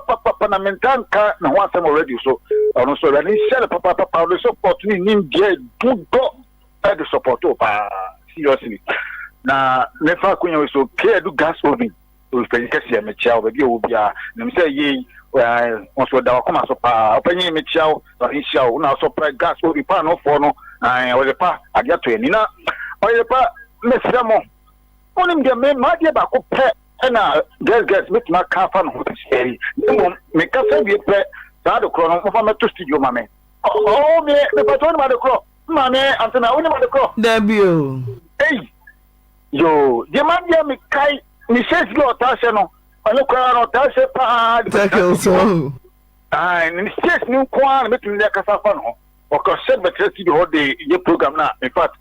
Speaker 10: papa na mentanka na ho asem already so ono so na ni share papa the support ni ndie dudo e the support pa seriously na nefa kunya so care do gas oven o fe kese me chia o be obi a na me say ye also da come so pa openye me chiao so na so pra gas o pa no for no Oyerepa adia to ni na Oyerepa me framo onim de me ma dia ba ko pe na girls mit na ka fa no seri me ka fa bi pe da do kro no mo fa me to studio ma me me patron ma de kro ma me antena oni ma de kro
Speaker 3: debio
Speaker 10: yo de ma dia me kai ni ses go ta se no ono kwa no ta se pa
Speaker 3: so
Speaker 10: ni ses ni kwa na metu le kasa fa no o ko se betre ti ho de ye program na in fact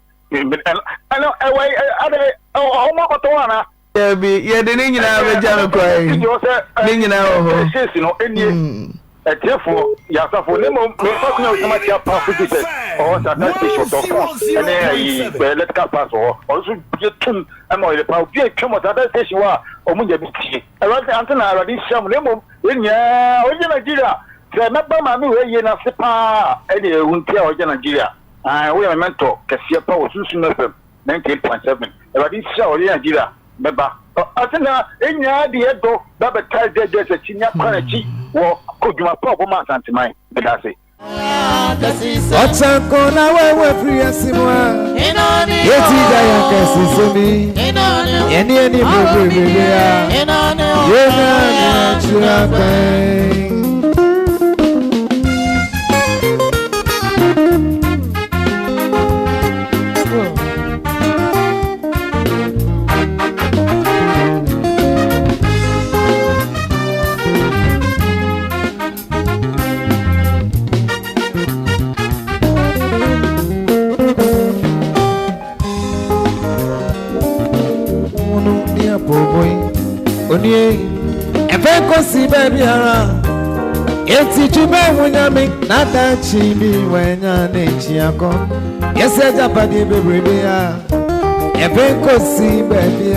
Speaker 10: ano away ade o ma ko to wana
Speaker 3: ye de ni nyina be jam kwa ni nyina ho
Speaker 10: ses no enie therefore ya safo ne mo me fa kunya o sama ti apa fu Jesus o sa ta ti so to ene ai be let ka pass o so ye tun ama ile pa bi twemo ta ta station wa o mu je bi ti e wa antena already sham ne mo enya o je Nigeria se na ba ma mi we ye na se pa e de untia o je Nigeria we me mentor kese pa o susu na fm 98.7 already sham o je Nigeria beba antena enya de edo ba be ta de se chinya kwanachi wo koduma pa obo ma santimai bedase
Speaker 12: Otako na wewe free simwa Yeti da ya kasi semi Eni bebe ya Yena chua kwe Onie efenko si baby ara eti tume wunyame nata chimi wenya nechi akọ yese japade bebrebe ya efenko si baby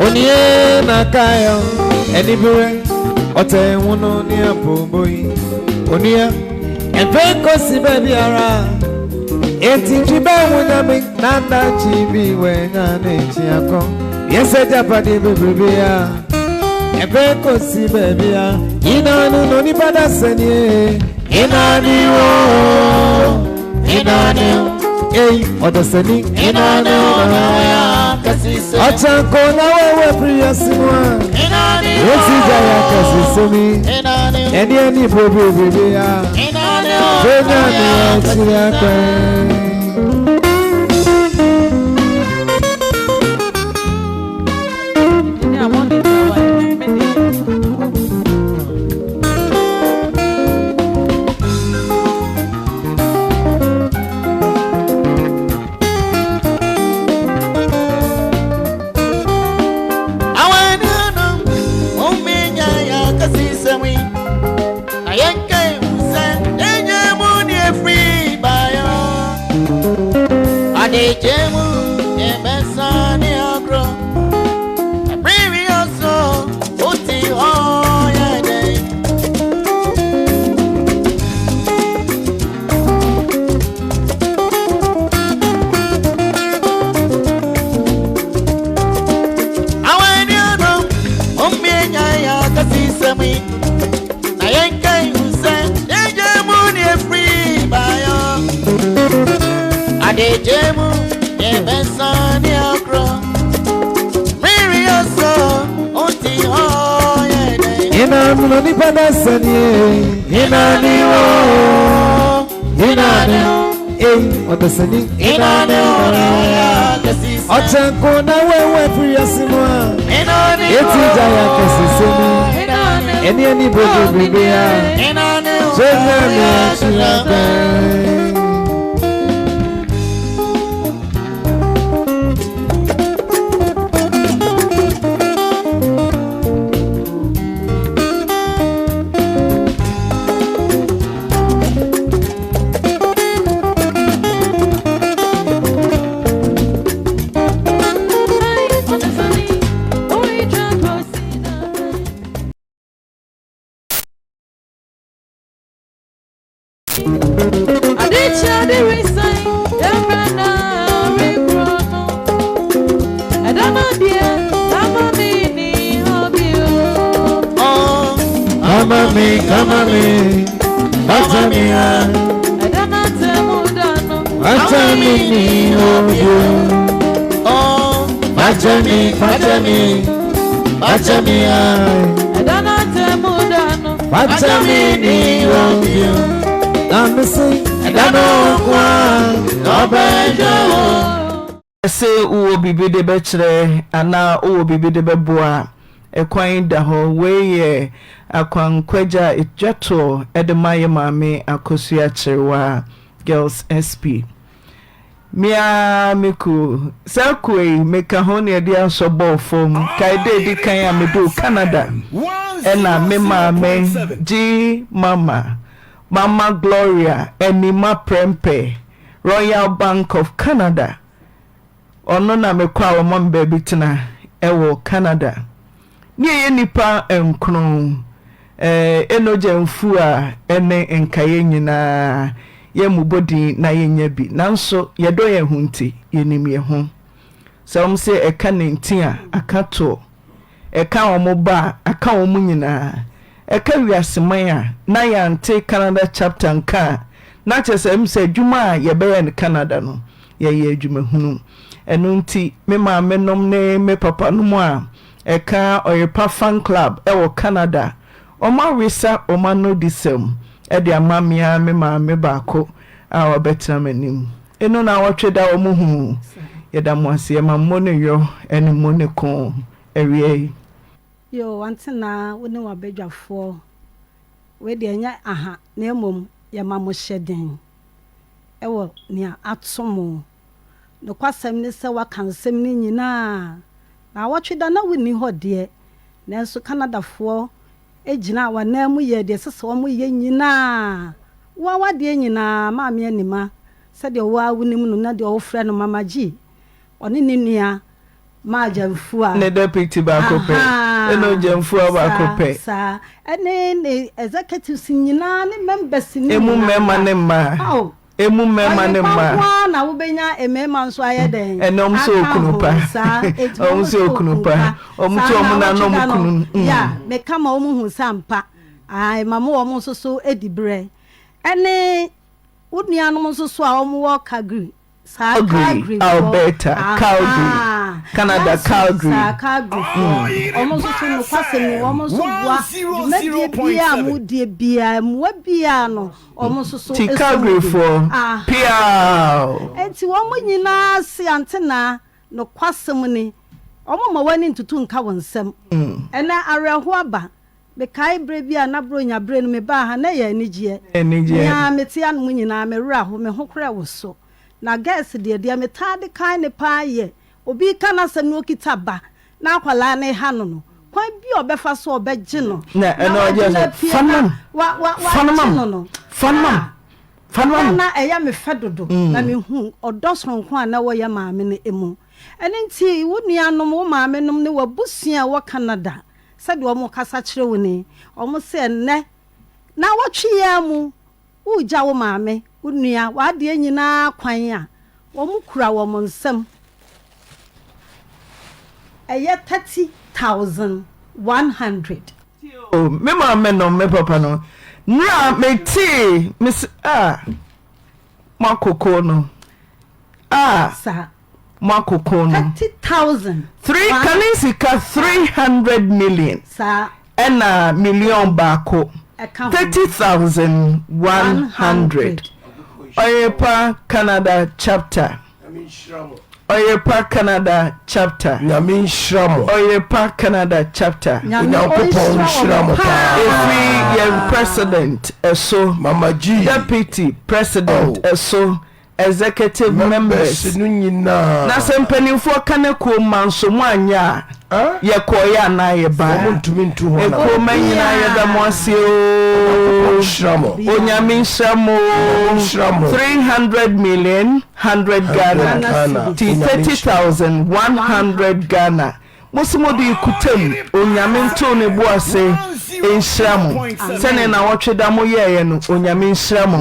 Speaker 12: Onie nakayo enibure Ote wono ni abomboyi Onia Efenko si baby ara Eti jibe wuna mi Nanda chibi wenya nechi akọ Yese japadi bebrebe ya Efenko si baby ya Inanu no ni bada senye Inani wo Inani Odoseni Inani wo Ochanko na wewe priyasima. Eti jaya kasisemi. Eni bobe ya. Fenya ni achiyakwe. Inani padasani, inani o, inani, otasani, inani o, ochanko na wewe priyasima, eti jaya kasisemi, eni bobe ya, fenya ni achiyakwe.
Speaker 3: Say uwo bibi de betre ana uwo bibi de beboa ekwan da ho weye akwan kwaja etjato edemaye mame akosua chewa girls SP mia miku sakwe meka ho ne dia asobo fom kaide di kan ya medo Canada ena me mame G mama Gloria enima prempe Royal Bank of Canada ono na mekwa wo mom baby tena ewo Canada ni ye nipa enkron enoje mfu a ene enkaye nyina ye mubodi na ye nya bi nanso ye do ye hunti ye nim ye ho so se eka 19 akato eka omoba aka omu nyina eka wiaseman a na ya Auntei Canada chapter nka na chese mse dwuma ye be ye Canada no ye adwuma hunu enunti me ma menom ne me papa no mu a eka Oyerepa fan club ewo Canada oma wisa oma no disem e de amamia me ma me baako a obetra manim eno na wotweda omu hu ye da mo ase ma mone yo ene mone ko ewie
Speaker 13: yo wantina woni wabedwafo we de anya aha na emom ye ma mo hyeden ewo ni atomo no kwasem ni se wakansem ni nyina na wotweda na woni ho de nanso Canada fo ejina wanamu ye de sese wo mo ye nyina wa wade nyina ma me anima se de wa wonim no na de wo frɛ no mama G oni ni nua ma jamfu a
Speaker 3: ne deputy ba ko pe eno jamfu ba ko pe
Speaker 13: sa ene executive nyina ne members ni
Speaker 3: emu mema ne ma emu mema ne ma
Speaker 13: na wo benya emema nso ayeden
Speaker 3: enom so okunupa om so okunupa om to om na no mukunu
Speaker 13: ya me kama om hu sampa ai mama wo so so edibre ene wodua no so so a om wo kagri
Speaker 3: Calgary, Alberta, Calgary, Canada, Calgary.
Speaker 13: Almost so passing, almost almost so
Speaker 3: Calgary for Piao.
Speaker 13: And to one you know, see Auntei Naa no kwasemuni. Omo wani ntutu nka wonsem. Ena arehoaba be kai brebia na bronya bre no me ba ha na ya anigye. Ya metia no nyina me wura ho me hokora wo so. Na gas de metade kai ne pa ye. Obi kana sem no kitaba. Na akwala ne ha no. Kwan bi obefa so obegye no.
Speaker 3: Na ena oje fanmam.
Speaker 13: Na eya me fedodo na me hu odosronko a na wo ya maame ne emu. Ene nti wo nuanom wo maame nom ne wabusua wo Canada said wo mo kasa kire wo ni omo se ne na wo twe mu wo gya wo maame wo nua wa de nyina kwan a wo mo kura wo mo nsam eye 30,100
Speaker 3: oh me maame no me papa no na me ti miss makoko no
Speaker 13: sa
Speaker 3: Makoko
Speaker 13: 30,000
Speaker 3: kanisika 300 million
Speaker 13: sa
Speaker 3: and a million bako 30,100 Oyerepa Canada chapter Oyerepa Canada chapter Oyerepa Canada chapter every president so Mama G deputy president so executive members na sempanimfo kaneko manso mu anya ye koya na ye ba e ko manyina ye da mo ase o onyame nshamo 300 million 100 Ghana 30,100 Ghana Mosimodu ikutem onyame nto ne bo ase enshiramu sene na wotweda mo yeye no onyame enshiramu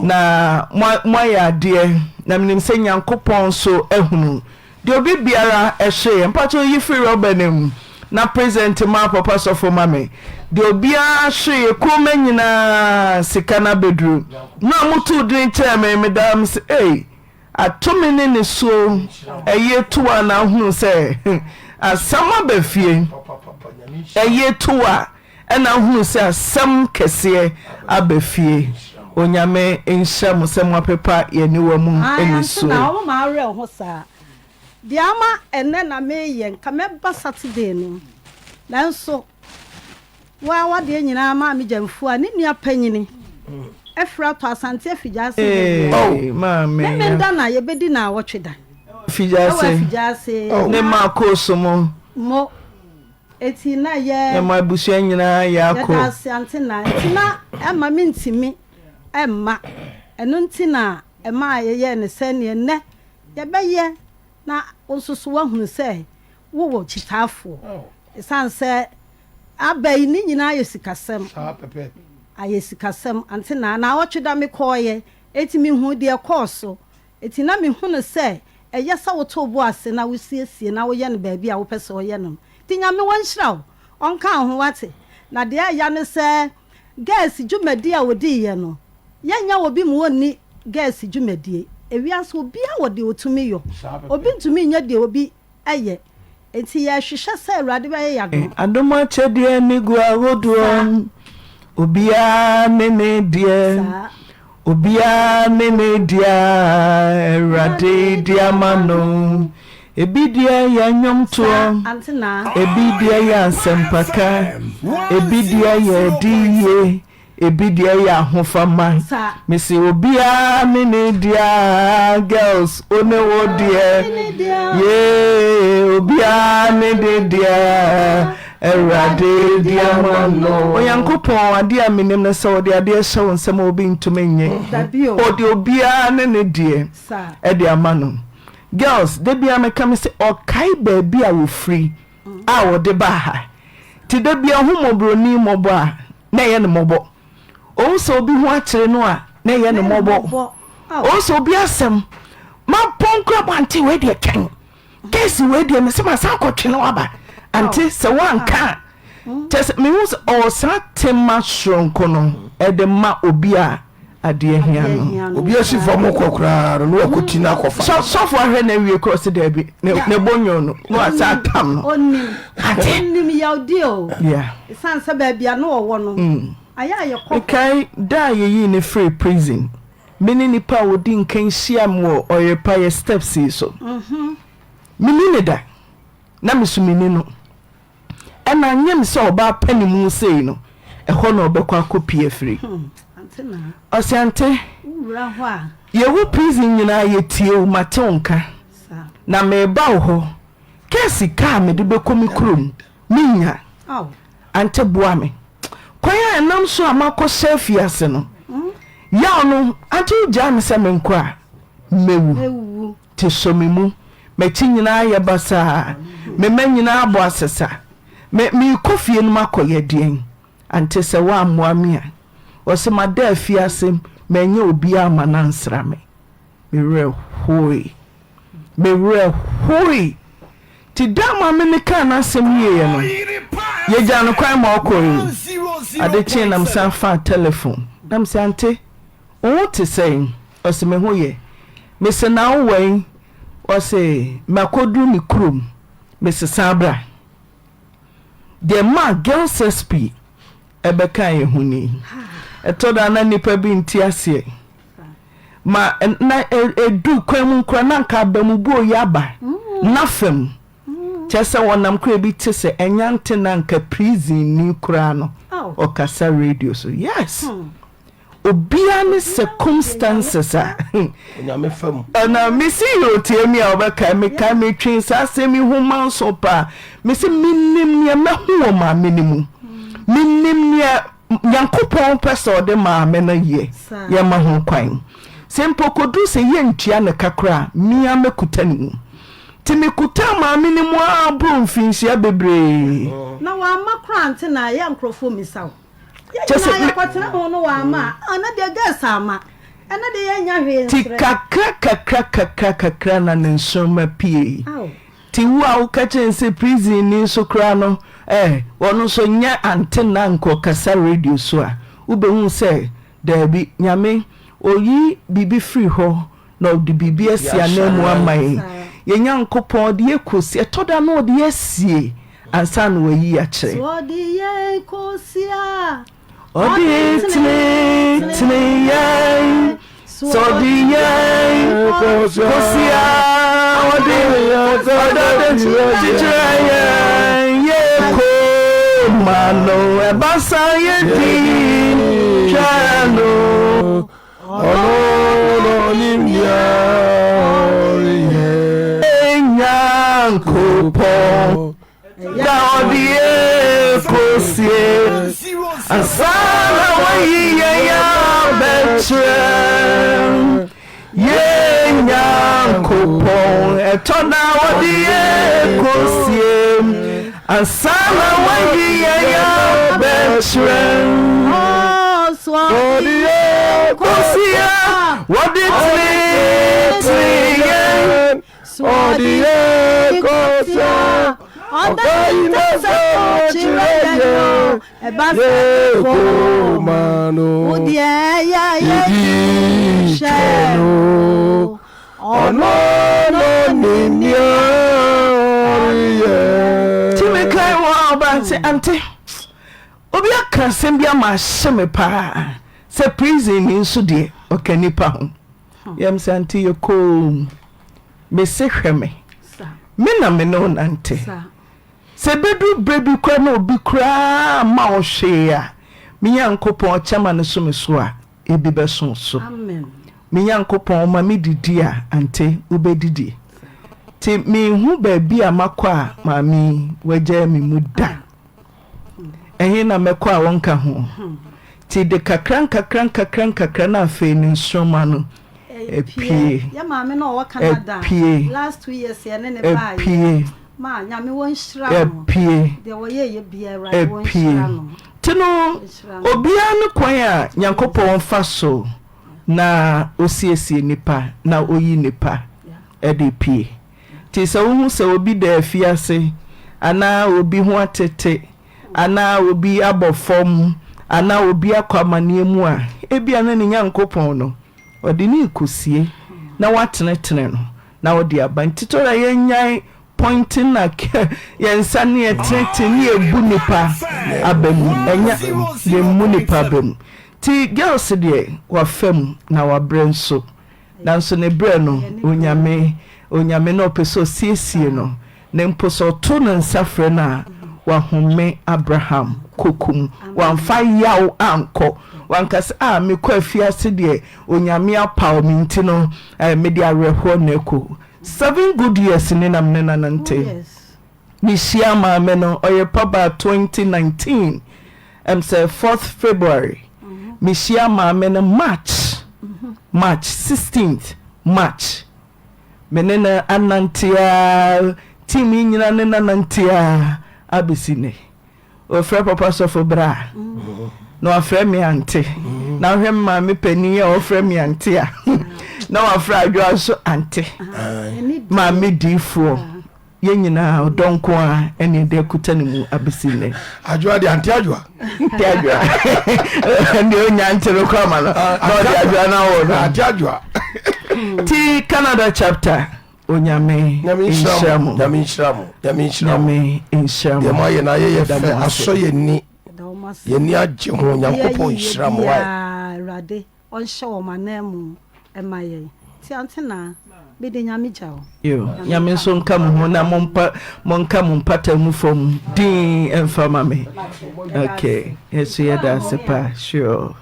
Speaker 3: na moya de na minim se Nyankopon so ehunu de obi biara ehwe mpacho yifi robenem na present ma papa so for mame de obi a hwe koma nyina sikana bedru na mutu din cheme medam se atomene ne so eye tuwa na hunu se asama befie eye tuwa ena hunu se asam kese abefie onyame enhyam se mo pepa ye ni wa mu eniso
Speaker 13: na wo ma awre ho sa diama ene na meye nka meba Saturday no nanso wa de nyina ma me jamfu a ne nua panyini efra to asante afijase
Speaker 3: mama
Speaker 13: me ndana ye bedi na wotweda
Speaker 3: fijase ne makoso
Speaker 13: mo eti na ye
Speaker 3: ma busu nyina yako
Speaker 13: ya asante na eti na ema mintimi emma eno ntina ema ye ne se ne ne ye beye na osusu wa hunu se wo chitafo esanse abai ni nyina yesikasem ayesikasem Auntei Naa na wotweda me koye eti mi hu de koso eti na me hunu se eyesa woto bo ase na wosiesie na wo ye ne ba bia wo pese wo ye no tinya me wonhyiraw onka ho wate na de aya ne se gas dwumadi a wodi ye no yenya obi mu woni gas dwumadi ewiase obi a wodi otumi yo obi ntumi nya de obi eye enti ya hwehwe se awrade ba ye yado
Speaker 3: adoma chedie ni gua wodo obia nene die obia nene dia awrade dia mano ebidia ya nyomto
Speaker 13: Auntei Naa
Speaker 3: ebidia ya sempaka ebidia ya diye ebidia ya hofama misi obia nene dia girls one wo dia ye obia nene dia erade dia mano Oyankopon ade a menem na so de ade hye won sem obi ntumenye odi obia nene dia e dia mano girls de bia me come say okai ba bia wo free a wo de ba ha ti de bia humobroni mobo a na ye ne mobo o so obi hu akire no a na ye ne mobo o so obi asem ma ponkra banti we de ken kesi we de me se ma san ko twene waba anti se wanka just me hu o sa tema shronko no e de ma obi a ade ahia no
Speaker 1: obi asi fam kokora no akoti na akofa
Speaker 3: so for ahwe na wie cross there bi ne bonyo no no asa tam no
Speaker 13: onnim yaudi o
Speaker 3: yeah
Speaker 13: sansa ba bia no wo no aya ye ko
Speaker 3: kai da ye ne free prison mini nipa wodi nkan hyiam wo Oyerepa ye steps so mini ne da na misumini no ena nyem se oba panimu sei no eho na obekwa akopie free
Speaker 13: Auntei Naa
Speaker 3: osiante
Speaker 13: ura ho a
Speaker 3: ye wo prison nyina ye tie o matonka na meba ho kesi ka me de bekomi krom minya ante boa me kwaya enam so amako selfie ase no ya no ante ugya me se menko a mewu te somimu mechi nyina ye basa me manyina abo asesa me kofie no makoye den ante se wa amoa me a o se mada afiase menye obi ama na nsra me re hoi ti dama me ne ka na asem ye no ye gya no kwan ma okori ade chi nam san fa telephone nam se ante o te say o se me ho ye me se na wo wen o se makodu ni krom me se sabra de ma girls sp ebeka ye huni etoda na nipa bi ntiase ma na edu kwemu nkra na nka bamubuo yaba na fam chese wonam kra bi tese enyante na nka prison ni kra no okasa radio so yes obia ne circumstances a
Speaker 1: onyame fam
Speaker 3: na misi yotie mi a obeka me ka me twin sa semi human so pa misi minim ne mahu ma minimu minim ne yankopon pese ode ma me na ye ye ma ho kwan sempo kodu se ye ntua ne kakra mia mekutani ti mekuta ma minimu abru mfinhia bebre
Speaker 13: na wa makra Auntei Naa ya nkrofo misaw ya kwatena ho no wa ma ana de gas ama ana de ya nya hwe
Speaker 3: ti kakra na nsoma pie ti wa ukache se prison ni so kra no wono so nya Auntei Naa nko kasa radio so a ubehu se da bi nyame oyi bibi free ho na di bibi asia na mu amai ye nyankopon de ekosi etoda no de asie ansa no yi a kire
Speaker 13: so de ye kosia
Speaker 3: odi tne ye so de ye kosia odi ye ko mano e basa ye di chano ono nimya enyankopo ya odie kosie asana wayi ya betre ye nyankopo etona odie kosie asana wayi ya betre odie kosie odie odie kosie Auntie obi aka sembia ma sheme pa se prison ni nso de okanipa ho yam se Auntie yeko me se hweme me na me no nante se bedu brebi kwa na obi kra ma o hwe a me yankopon chama ne so me so a ebi be so so amen me yankopon ma me didi a Auntie ubedidi ti me hu ba bi amakwa ma mi waje mi muda ehe na mekwa wonka ho ti de kakran na afi ni nsoma no epie
Speaker 13: ya ma me no wo Canada last 2 years ya ne ba
Speaker 3: epie
Speaker 13: ma nya me won hira no
Speaker 3: epie
Speaker 13: de wo ye bia right won hira no
Speaker 3: tino obia no kwan a Nyankopon fa so na osiesie nipa na oyi nipa edepie ti se wo hu se obi da afiase ana obi ho atete ana obi abofom ana obi akwamane mu a ebia na ne nyankopɔn no ɔde ne ikusie na watenetene no na ɔde aba ntitora yenyan pointing na yensa ne etete ne ebu nipa abamu enya de mu nipa abamu ti girls de wa fam na wa brenso nanso ne bre no onyame no peso siesie no ne mposo to no nsafre na wa home Abraham kokum wa fa yaw anko wankasa me kwa fiase de onyame apaw mi ntino me de areho na ko 7 good years ni nam ne nanante mi shia ma me no Oyerepa ba 2019 say 4th February mi shia ma me no March 16th March menena anantia timi nyina ne nanantia abisine o frɛ papa sofo bra no afrɛ me ante na hwɛ ma me pani a o frɛ me ante a na wafrɛ adwa so ante ma me difo ye nyina odonko a ene de kuta ne mu abisine
Speaker 1: adwa de ante adwa
Speaker 3: ene onya ante ro kwa ma no de adwa na wo no
Speaker 1: ante adwa
Speaker 3: ti Canada chapter onyame inshiramu
Speaker 1: de ma ye na ye fe aso ye ni agye ho nyankopɔn inshiramu wa
Speaker 13: rade on show manemu emaye ti antena be de nyame jawo
Speaker 3: yo nyame so nka mo ho na monka mo mpata mu fom din emfama me okay yesu ye da sepa sure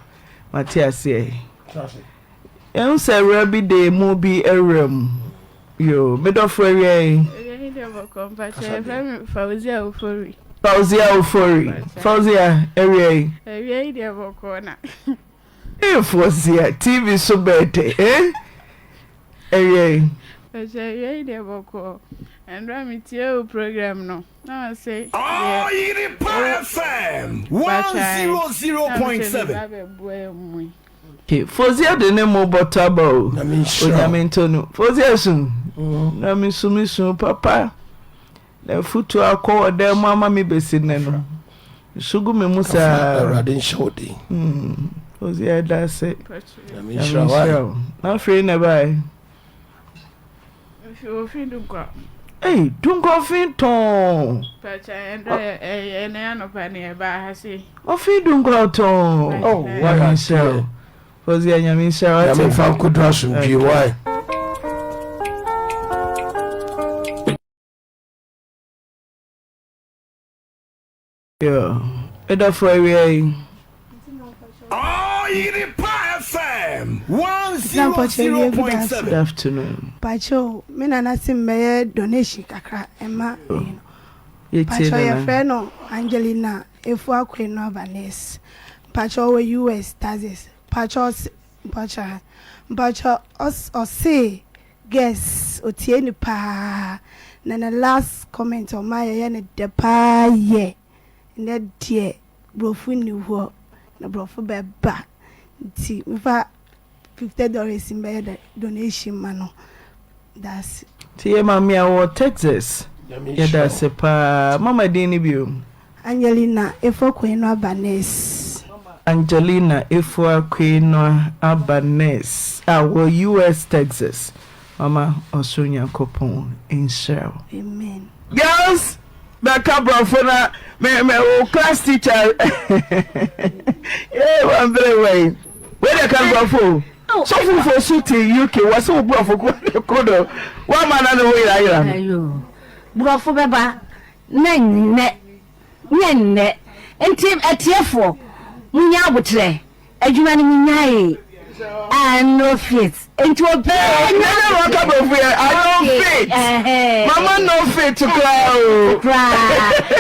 Speaker 3: Matias ye en se rabi de mu bi erem yo medofo ye Fauzia area
Speaker 14: de bokona
Speaker 3: Fauzia TV so bete area
Speaker 14: de boko and Ramitio program no say
Speaker 5: Oyerepa FM 100.7
Speaker 3: Fauzia de nemo botabo onyamento Fauzia sun na misumisu papa na futu akọ de mama mi besine no sugu me musa
Speaker 1: radin shodi
Speaker 3: Fauzia da se na free na bai hey dunko fin ton
Speaker 14: pacha ene anopa ne ba ha se
Speaker 3: o fi dunko ton
Speaker 1: oh wa
Speaker 3: show Fauzia nyami show
Speaker 1: ya me fa kudra sumpi why
Speaker 3: yeah eda for we
Speaker 5: Oyerepa FM 100.7
Speaker 3: good afternoon
Speaker 15: Pacho me na nasim me donation kakra ema Pacho ye friend no Angelina efu akweno Abanes Pacho we US Texas Pacho o say guess otie ni pa na na last comment on my ye ne de pa ye ne die brofu ni ho na brofu be ba nti mfa $50 in my donation mano that's
Speaker 3: tie mami awo Texas yeah that's a pa mama dini bio
Speaker 15: Angelina Efokweno Abanes
Speaker 3: Angelina Efokweno Abanes our US Texas mama osonya kopon inshallah
Speaker 15: amen
Speaker 3: girls back up brofona me class teacher yeah one very way where they can go for so for suit UK was so brofo kodo one man na way ayo
Speaker 4: brofo beba nenne enti atiefo munya abotre adwuma ni munyae and no fit enti obi
Speaker 3: na work up over here I don't fit mama no fit to cry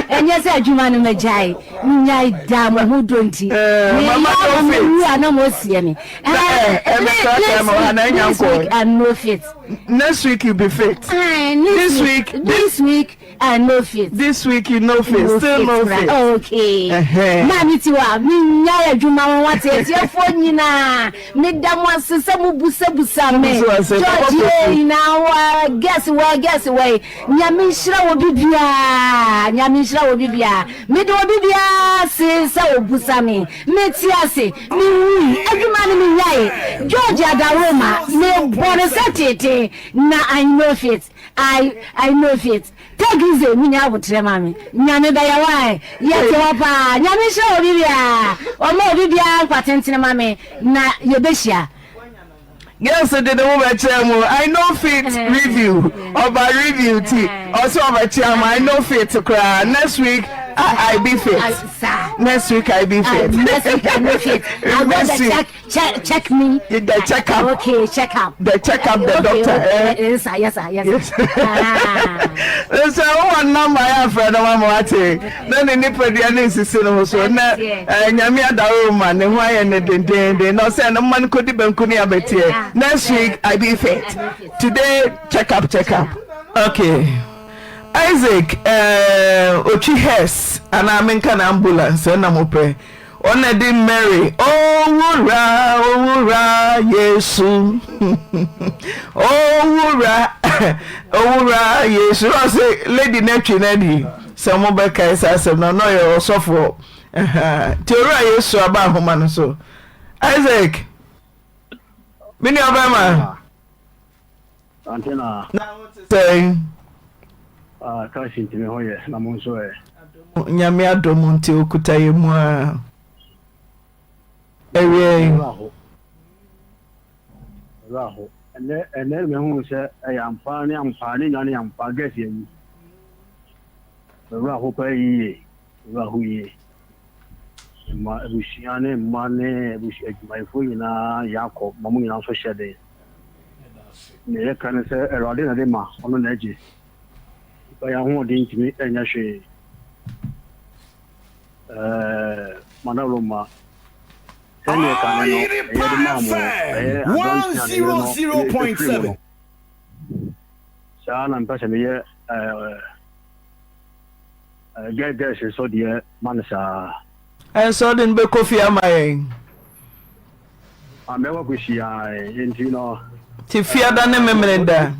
Speaker 4: enye se adwuma ni majai munyae da mo ho donti
Speaker 3: mama no fit
Speaker 4: na mo sie me
Speaker 3: and
Speaker 4: no fit
Speaker 3: next week you be fit
Speaker 4: this week I know fit.
Speaker 3: This week you know fit. Still no fit.
Speaker 4: Okay. Mami tiwa mi nya adwuma won wate etiefo nyina me dam asese mu busa me. George na wa guess why. Nyame nhira wo bibia. Me do bibia se obusa me. Me ti ase mi wi adwuma ni mi nyae. George Adaroma me born setete na I know fit. I know fit. Take easy, me nya wotre mami. Nyame da ya wai. Yete wapa. Nyame hye obibia. Omo obibia kwatentene mami na yebehia.
Speaker 3: Yes, I did I know fit review. Oba review tea. Also over chairman, I know fit to cry. Next week I be fit. Next week I be fit.
Speaker 4: Next week I know fit. I'm going to check me.
Speaker 3: The check up.
Speaker 4: Okay, check up.
Speaker 3: The check up the doctor.
Speaker 4: Yes, sir.
Speaker 3: So one number I have friend of mine. Then the nipple the analysis so na nyame adawo man ne ho aye ne den no say no man kodi bankuni abetie. Next week I be fit. Today check up. Okay. Isaac ochi hes ana menka na ambulance na mope ona di Mary owura Yesu owura Yesu I say lady netwi na di se mo be kai sa sem no yo sofo ti owura Yesu aba homa no so Isaac mini obama
Speaker 16: Auntei Naa
Speaker 3: say
Speaker 16: kasi ntime hoye na monso
Speaker 3: nyame adom nti okutaye mu a ewe
Speaker 16: raho ene me hu se ayampa ni nyane yampa gasi yi raho pa yi raho yi ma bushiyane mane bushi ejmaifo yina yakọ mamu yina so shede ne kan se erade na de ma ono na eji ya hu de ntimi enya hwe manaloma sene kan no e
Speaker 5: 100.7
Speaker 16: sana mpasa me gege so de manasa
Speaker 3: so den be kofi amaye
Speaker 16: amewa kushia entino
Speaker 3: ti fiada ne memrenda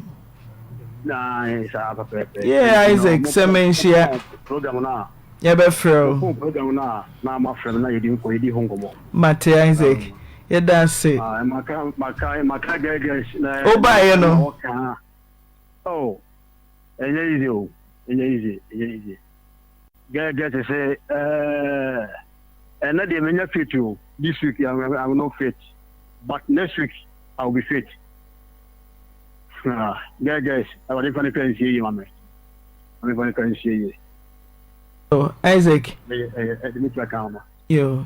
Speaker 16: na sa papa
Speaker 3: yeah Isaac semenshia
Speaker 16: program na
Speaker 3: ya be fro
Speaker 16: program na ma frem na yedi ko yedi hongomo
Speaker 3: mate Isaac ya dance
Speaker 16: maka gege na
Speaker 3: oba ye no
Speaker 16: enye easy gege to say and na dey menya fit you this week I'm not fit but next week I'll be fit. Guys, I want to can see you, mama. I'm going to see you.
Speaker 3: Oh, Isaac.
Speaker 16: Yo.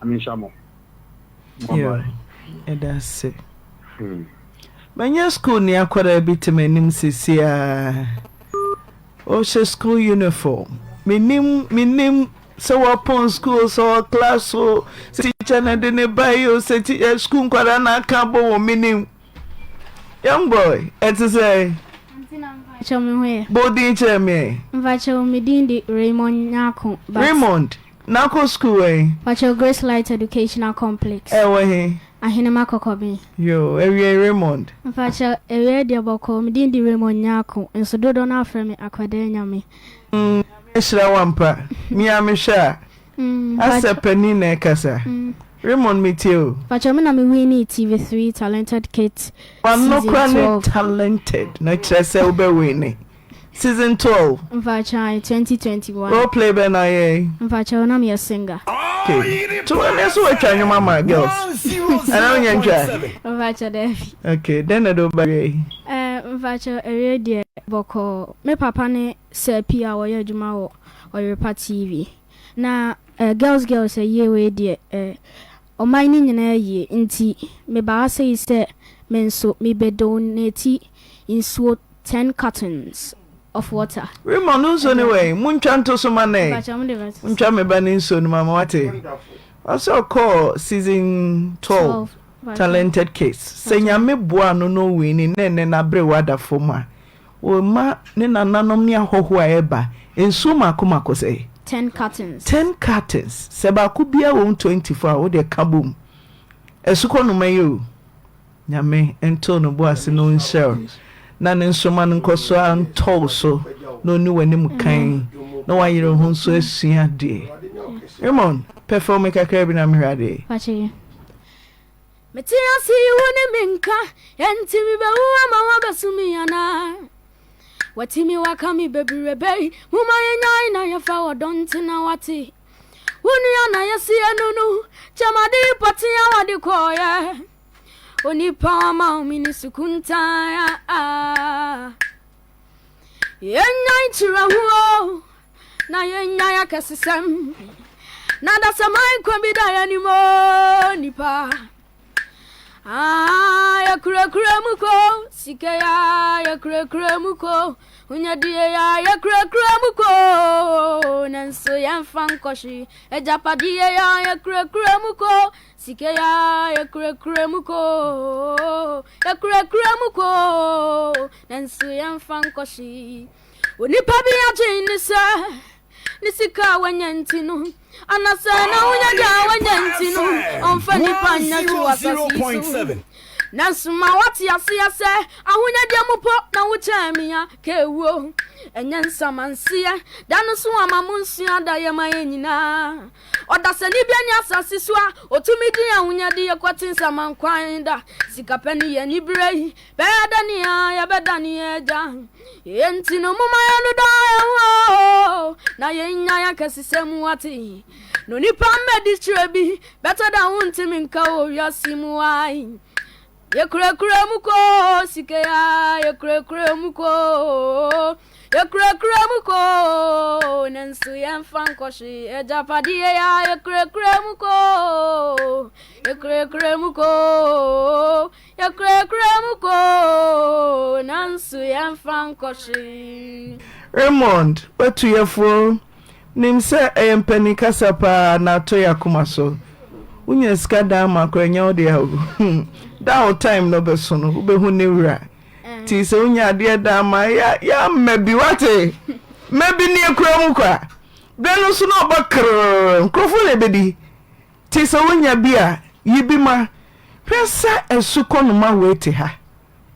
Speaker 16: I mean, Shamo.
Speaker 3: Yeah. And that's it. Manya school ni akwara bit menim sisia. O school uniform. Minim so upon school so class so teacher na de ne buy so school kwara na aka bo minim young boy et say body cheme
Speaker 17: mvacho midindi Raymond Nako
Speaker 3: school
Speaker 17: Pacho Grace Light Educational Complex
Speaker 3: we
Speaker 17: ahine makokobi
Speaker 3: yo area Raymond
Speaker 17: mvacho area de boko midindi Raymond Nako enso dodo na afreme akwade nyame
Speaker 3: Eshra wampa mi amesha asa penina ekasa Raymond Meteo
Speaker 17: Pacho me na me win TV3 talented kids
Speaker 3: one no talented na chese obe win season 12
Speaker 17: Mvacha 2021
Speaker 3: role play be na ye
Speaker 17: Mvacha na me singer
Speaker 3: okay so let's watch your mama girls I don't enjoy
Speaker 17: Mvacha Devi
Speaker 3: okay then do bagay
Speaker 17: Mvacha area boko me papa ne se pia wo yadwuma wo Oyerepa TV na girls ye we de oman ni nyina ye nti me ba say se menso me be donate insuo 10 cartons of water.
Speaker 3: Raymond unso anyway munchanto so mane muncha me ba ni nso no mama wate also call season 12 talented case senya me boa no win nene na bre wada foma o ma ne nananom ne ahoho a eba ensu mako say
Speaker 17: 10 cartons.
Speaker 3: 10 cartons. Seba kubia won 24 wo de kabom. Esuko no mayo. Nyame ento no bo ase no nshare. Na ne nsoma no nkoso antol so no ni wani mu kan. No wa yire ho so asua de. Raymond, perform kakra bi na mhwade.
Speaker 17: Pachi. Metia si woni minka, enti mi be wo ma wa basumi ana. Watimi wakami baby rebe, muma yenyai na yafa wadonti na wati. Wuni ana yasi enunu, chamadi pati ya wadi koye. Onipa ma umini sukunta ya yenyai chira huo, na yenyai akasisem. Nada samai kwa bidaya ni mo nipa. Ya kure muko, sike ya kure muko. Unya die ya kure muko. Nanso ya fankoshi, ejapa die ya kure muko. Sike ya kure muko. Ya kure muko. Nanso ya fankoshi. Unipa biya jinisa. Nisika wanyantino. Anasana unyaga wanyantino. Onfani panya tuwasasisu. Nasuma wati asiyase. Ahunya diamupo na uchemia kewo. Enyansa mansia. Danusu amamunsia dayema yenyina. Odaseni biani asasiswa. Otumidi ya unyadi kwa tinsa mankwanda. Sikapeni ye nibrei. Bedani ya bedani eja. Yentino muma ya nudaya na yenya ya kasisemu wati. No nipa medistrebi. Better than unti minka o yasimu wai. Ye kure muko. Sike ya kure muko. Ye kure muko. Nensu yen fankoshi. Ejapadi ya kure muko. Ye kure muko. Ye kure muko. Nansu yen fankoshi.
Speaker 3: Raymond, what to your phone? Nimse empeni kasapa na to yakumaso. Unye skada makwenya ode hawo. That time no beso no ubehu ne wura. Ti se unya de da ma ya mebi wate. Mebi ne ekura mu kwa. Benu so no bakr. Krofo le bedi. Ti se unya bia yibi ma. Pesa esuko no ma wete ha.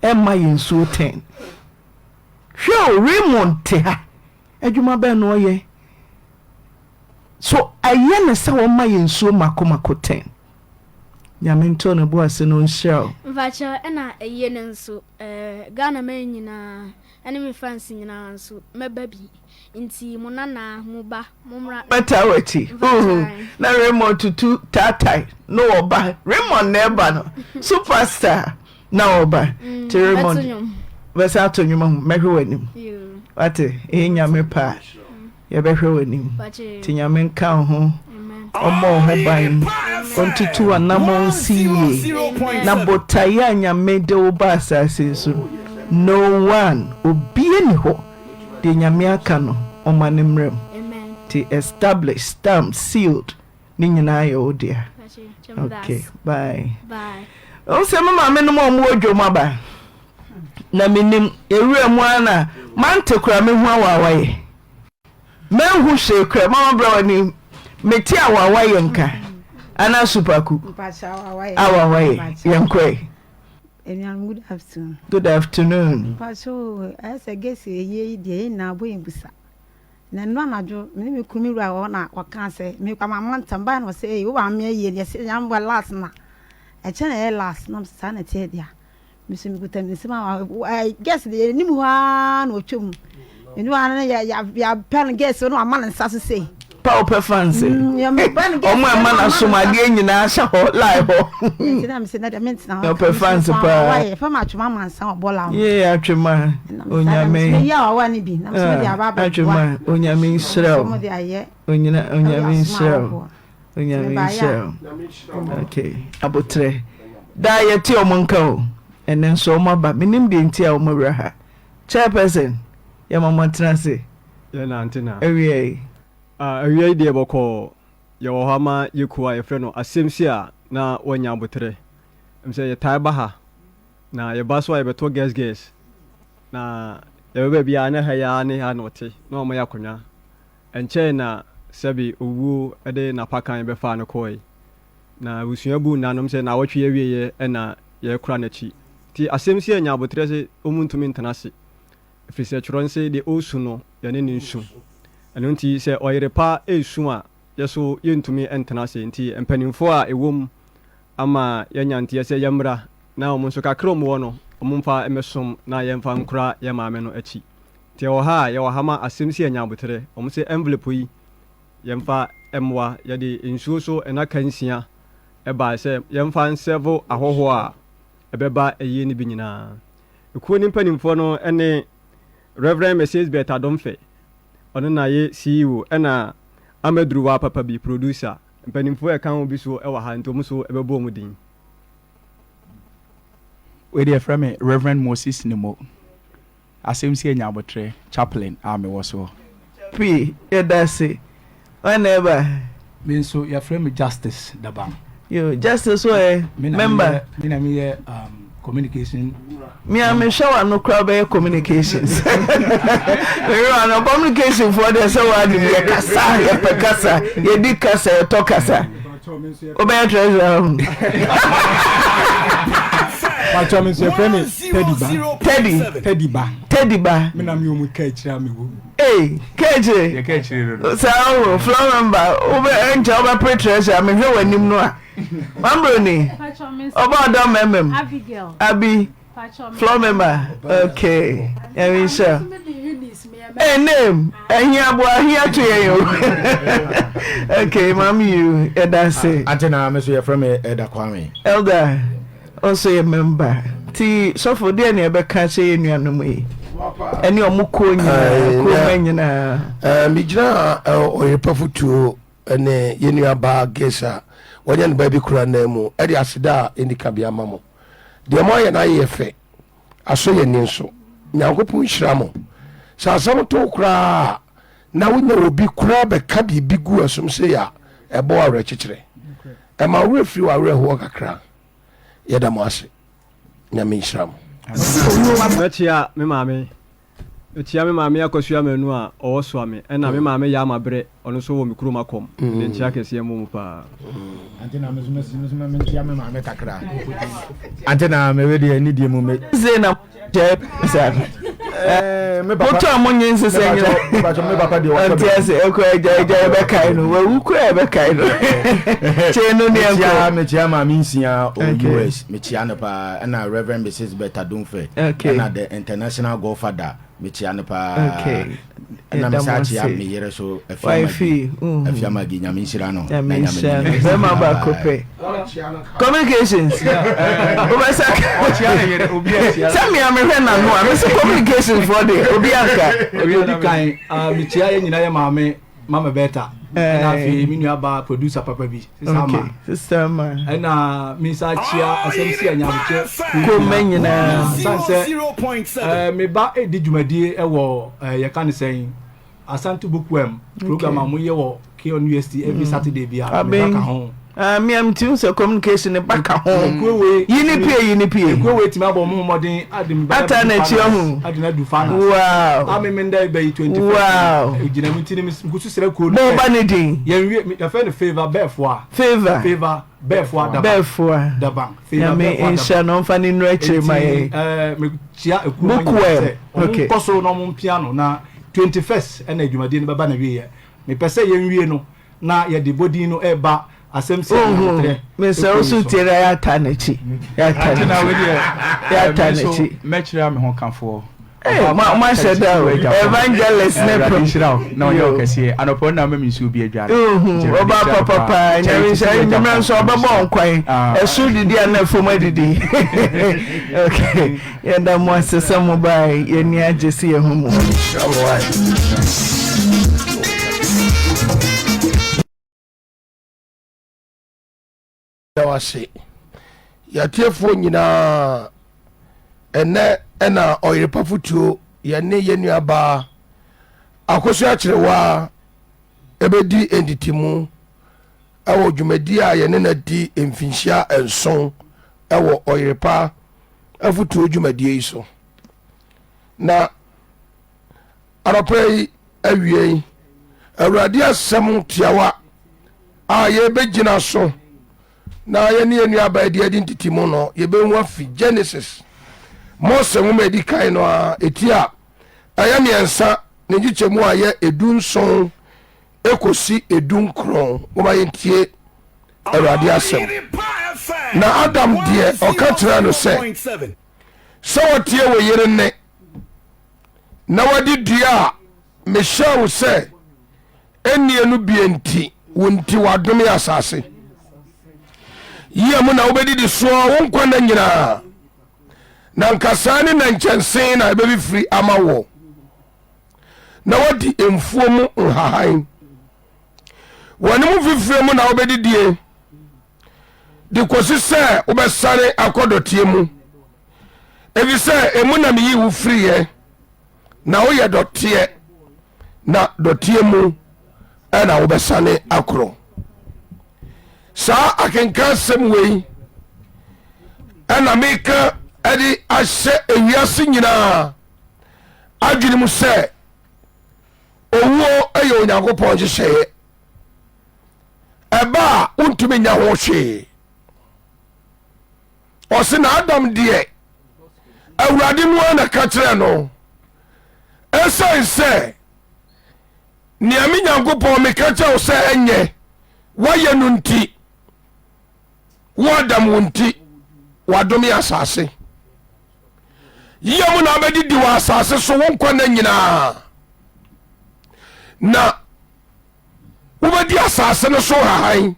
Speaker 3: E ma yensu 10. Hwe Raymond te ha. Adwuma be no ye. So aye na se wo ma yensu mako 10. Nyamento no bo ase no nhyira.
Speaker 17: Vacha na eye nenso Ghana man nyina ene me fancy nyina nso mebabi nti munana muba mumra
Speaker 3: beta wati na Raymond tutu tatai no oba Raymond neba no superstar na oba ti Raymond besa atonyuma mehwe wanim wate nyame pa ye behwe wanim ti nyame nka ho omo ho ban ontutu anamon siye na botaya nyame de oba asase so no one obie ni ho de nyame aka no omanemrem to establish stamp sealed ni nyina ya odia. Okay, bye o se mama me no mo odwoma ba na minim ewura mu ana mante kura me hu awawaye me hu hye kura mama bra ni meti awawaye nka ana supaku awawaye yankwe.
Speaker 18: Good afternoon.
Speaker 3: Good afternoon.
Speaker 18: Paso as I guess ye de na boy busa. Na no anajo me kumiru a na waka say me kwa manta ba no say wo wa me ye say yam last na. E che na last na sa na te dia. Me so me kuta me sima I guess the nim ha na otwem. Enu ana ya pen guess no ama na sa so say.
Speaker 3: Power performance. Omo ama na somade nyina sha ho live ho.
Speaker 18: Ntina me se na de
Speaker 3: no performance pa.
Speaker 18: Why fa ma twema mansa obola.
Speaker 3: Yeah, atwema. Onyame.
Speaker 18: Me ya wa ni bi na so de aba.
Speaker 3: Atwema onyame Israel. Onyame Israel. Onyame Israel. Okay. Abotre. Da ye ti omonka o. Enen so omo ba. Minim de nti a omo wura ha. Chairperson. Ya mama transe.
Speaker 19: Ya na Auntei Naa.
Speaker 3: Ewie.
Speaker 19: Ewie de boko ye wo hama yekuwa ye frɛ no asemsi a na wanya abotre. Mse ye tai ba ha. Na ye baso ye beto guest na yɛbɛba bia ne ha ya ne ha no te na ɔmo yɛ akonnwa ɛnkyɛn na sɛbi owuo ɛde napakan bɛfa no kɔɛ na busua bu nanom sɛ na wɔtwe awie ɛna yɛkora n'akyi ti asɛm si anya abotrɛ sɛ ɔmu ntumi ntena se ɛfiri sɛ kyerɛ nsɛ de ɔsu no yɛne ne nsu ɛno nti sɛ Oyerepa ɛsu a yɛso yɛntumi ntena se nti mpanimfoɔ a ɛwom ama yɛnyanteɛ sɛ yɛmmra na ɔmo nso kakra ɔmo wɔ no ɔmo mfa ɛmɛsom na yɛmfa nkora yɛ maame no akyi nti ɛwɔ ha a yɛwɔ ha ma asɛm si anya abotrɛ ɔmo sɛ envelope yi yɛmfa ɛmmoa yɛde nsuo so ɛna kansia ɛbaa sɛ yɛmfa nsɛvo ahɔhoɔ a ɛbɛba ɛyie no bi nyinaa ekuo ne mpanimfoɔ no ɛne Reverend Mrs. Beta Domfe ɔno na yɛ CEO ɛna Amaduru wa papa bi producer mpanimfoɔ ɛka ho bi so ɛwɔ ha nti ɔmo so ɛbɛbɔ ɔmo din
Speaker 20: we dey friend me Reverend Moses Nimo asɛm si anya abotrɛ chaplain a me wɔ so
Speaker 3: p yɛdase whenever
Speaker 20: me nso yɛ friend me Justice Dabang
Speaker 3: yo Justice so member
Speaker 20: me na me communication
Speaker 3: me am shower no crowd be communications we run communication for the so what the kasa ya pekasa ye di kasa ya to kasa obey treasure
Speaker 20: Pacho me say friend Teddy ba me na me omu ka kira me wo
Speaker 3: keje
Speaker 20: ye ka kire
Speaker 3: so floor member obey enja obey treasure me hwe wanim no a mambroni oba do memem
Speaker 13: Abigail
Speaker 3: Abi floor member okay yeah sure name ehia bo ahia to ye okay mami you edase
Speaker 21: Auntei Naa me so ye from Elder Kwame
Speaker 3: elder also a member ti so for there na be ka che enuanom yi eni omuko nyina ko manyina
Speaker 1: mi gina Oyerepa Afutuo ene yenua ba gesa wanya ne ba bi kura na mu e de aseda enika bia mamo de mo ye na ye fe aso ye ni nso nyankopon hyira mo sa asam to kura na wonya obi kura be ka bi gu asum se ya e bo awre kikire e ma wure firi wa wure ho kakra ye da mo ase nyame hyira mo
Speaker 19: Metia me maame akosua manu a ɔwɔ me ɛna me maame ya mabre ɔno so wɔ me kuroma kom ne ntia kɛseɛ mu pa
Speaker 21: Auntei Naa me ntia me maame kakra Auntei Naa me we de ni die mu me
Speaker 3: zena me papa amonye nsese nyina
Speaker 21: me papa de wa
Speaker 3: ntiase eko eja be kai no wa wu kura be kai no che no ne enko
Speaker 21: me chia ma me nsia o US me chia no pa na Reverend Mrs. Beta Domfe na the international godfather me chia no pa na me sa chia me yere so afiama gi nyame nshira no na nyame
Speaker 3: be ma ba kope communications obasa
Speaker 20: chia na yere obi chia
Speaker 3: sami am hwe na no am say communications for the obi anka
Speaker 20: obi kan me chia ye nyina ye maame mama Beta na fi mi nua ba producer papa bi
Speaker 3: sister ma
Speaker 20: na mi sa chia asem si anya buche
Speaker 3: ko manyina
Speaker 20: sanse me ba edi dwumadie e wo ye kan sen Asantu Bookworm program amu ye wo K on UST every Saturday bia me ka ho
Speaker 3: me am too so communication e baka ho yini pie
Speaker 20: ekwe ti ma bo mo modern adim ba
Speaker 3: ata na chi ho
Speaker 20: adina du fana
Speaker 3: wow
Speaker 20: amemenda be 24
Speaker 3: wow
Speaker 20: ejina mi tini mi kusu sere ko
Speaker 3: no ba ne din
Speaker 20: ye fa ne favor before before daba
Speaker 3: favor me insha no fa ni no akire mai
Speaker 20: me chia ekuru okay koso no mo piano na 21st na adwumade no baba na wie me pese ye nwie no na ye de body no eba asem se
Speaker 3: me se o su tire ya tanachi
Speaker 20: mechira me ho kanfo
Speaker 3: ma sheda evangelist ne
Speaker 20: na yo kese anopo na me nsu bi adware
Speaker 3: oba papa nyame sha nyame so obabo nkwan esu didi ana fom adidi okay yenda mo asesa mo bai yeni agesi ye humu
Speaker 1: wase yatiefo nyina ena Oyerepa Afutuo yene yenua ba akoso akyerewa ebedi enditimu ewo dwumadi a yene na di emfinhia enson ewo Oyerepa Afutuo dwumadi yi so na Aropai awie awurade asɛm tiawa a yɛbɛgyina so na yɛne anuaba adi ntitimu no yɛbɛhu afi Genesis Mose nwoma edi kan no a etia ɛyɛ miɛnsa ne gyikyɛmu a yɛ edunson ekosi edunkron woma yɛntie awurade asɛm na Adam deɛ ɔka kyerɛ no sɛ wɔtie wɔ yere nne na wadi dua a mehyɛ wo sɛ ɛnnie no bie nti wo nti wadome asase yie mu na wobɛdidi soɔ wo nkwa na nyinaa na nkasa ne na nkyɛnse na ɛbɛbi firi ama wo na wadi mfuo mu nhahan wɔne mu fifire mu na wobɛdidie de kɔsi sɛ wobɛsare akɔdɔteɛ mu ebi sɛ emu na meyi wo firiɛ na woyɛ dɔteɛ na dɔteɛ mu ɛna wobɛsane akoro saa akenka asɛm wei ɛna meka ɛde ahyɛ ewiase nyinaa adwene mu sɛ owuo ɛyɛ Onyankopɔn nhyehyɛeɛ ɛba a wontumi nya ho hwee ɔse na Adam deɛ awurade no a na ka kyerɛ no ɛsiane sɛ nea me Nyankopɔn meka kyerɛ wo sɛ ɛnyɛ woayɛ no nti wo Adam wo nti wadome asase yie mu na wobɛdidi wɔ asase so wo nkwa na nyinaa na wobɛdi asase no so hahan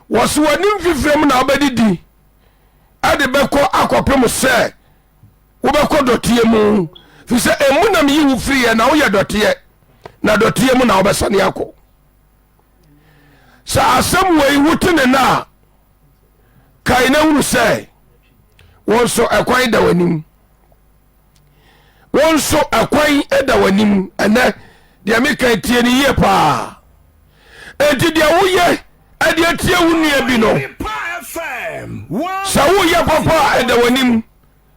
Speaker 1: wɔse w'anim fifire mu na wobɛdidi ɛde bɛkɔ akɔpem sɛ wobɛkɔ dɔteɛ mu fi sɛ emu na meyi wo firiɛ na woyɛ dɔteɛ na dɔteɛ mu na wobɛsane akɔ sɛ asɛm wei wote ne na a kae na hunu sɛ wɔn nso ɛkwan da w'anim wɔn nso ɛkwan da w'anim ɛnɛ deɛ meka tie ne yie paa enti deɛ woyɛ ɛde atie wo nnua bi no sɛ woyɛ papa a ɛda w'anim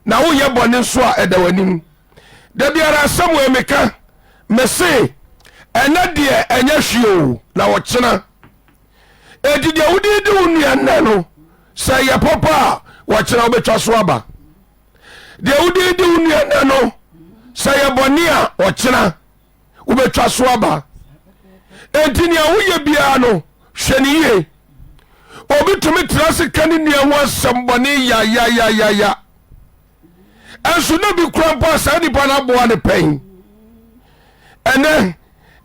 Speaker 1: na woyɛ bɔne nso a ɛda w'anim da biara asɛm wei meka mese ɛnɛ deɛ ɛnyɛ hwee o na wɔkyena enti deɛ wode de wo nnua nnɛ no sɛ yɛ papa a wɔkyena wobɛtwa so aba deɛ wode de wo nnua nnɛ no sɛ yɛ bɔne a wɔkyena wobɛtwa so aba enti nea woyɛ biara no hwɛ ne yie obi tumi tena sika ne nua ho asɛm bɔne yayayayaya ɛnso na bi kora mpo a saa nipa no aboa ne pɛn ɛnɛ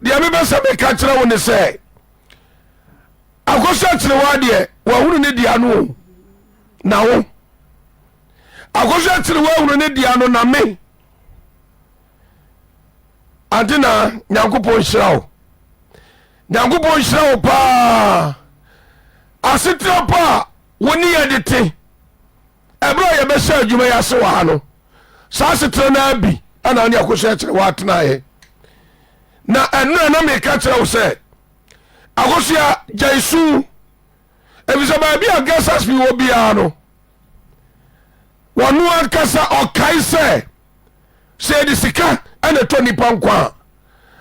Speaker 1: deɛ mebɛsɛ meka kyerɛ wo ne sɛ akɔsɛ akyerewa deɛ wahunu ne dia no na wo akɔsɛ akyerewa ahunu ne dia no na me ante na Nyankopɔn nhyira wo Nyankopɔn nhyira wo paa asetena pa a woni yɛ de te ɛberɛ a yɛbɛhyɛ adwuma yɛ ase wɔ ha no saa asetena no abi ana ne akɔsɛ akyerewa atenaeɛ na ɛno na meka kyerɛ wo sɛ akɔsua gyaisu ebisɛ baabi a gasas bi wɔ biara no wɔno ankasa ɔkae sɛ yɛde sika ɛna tɔ nipa nkwa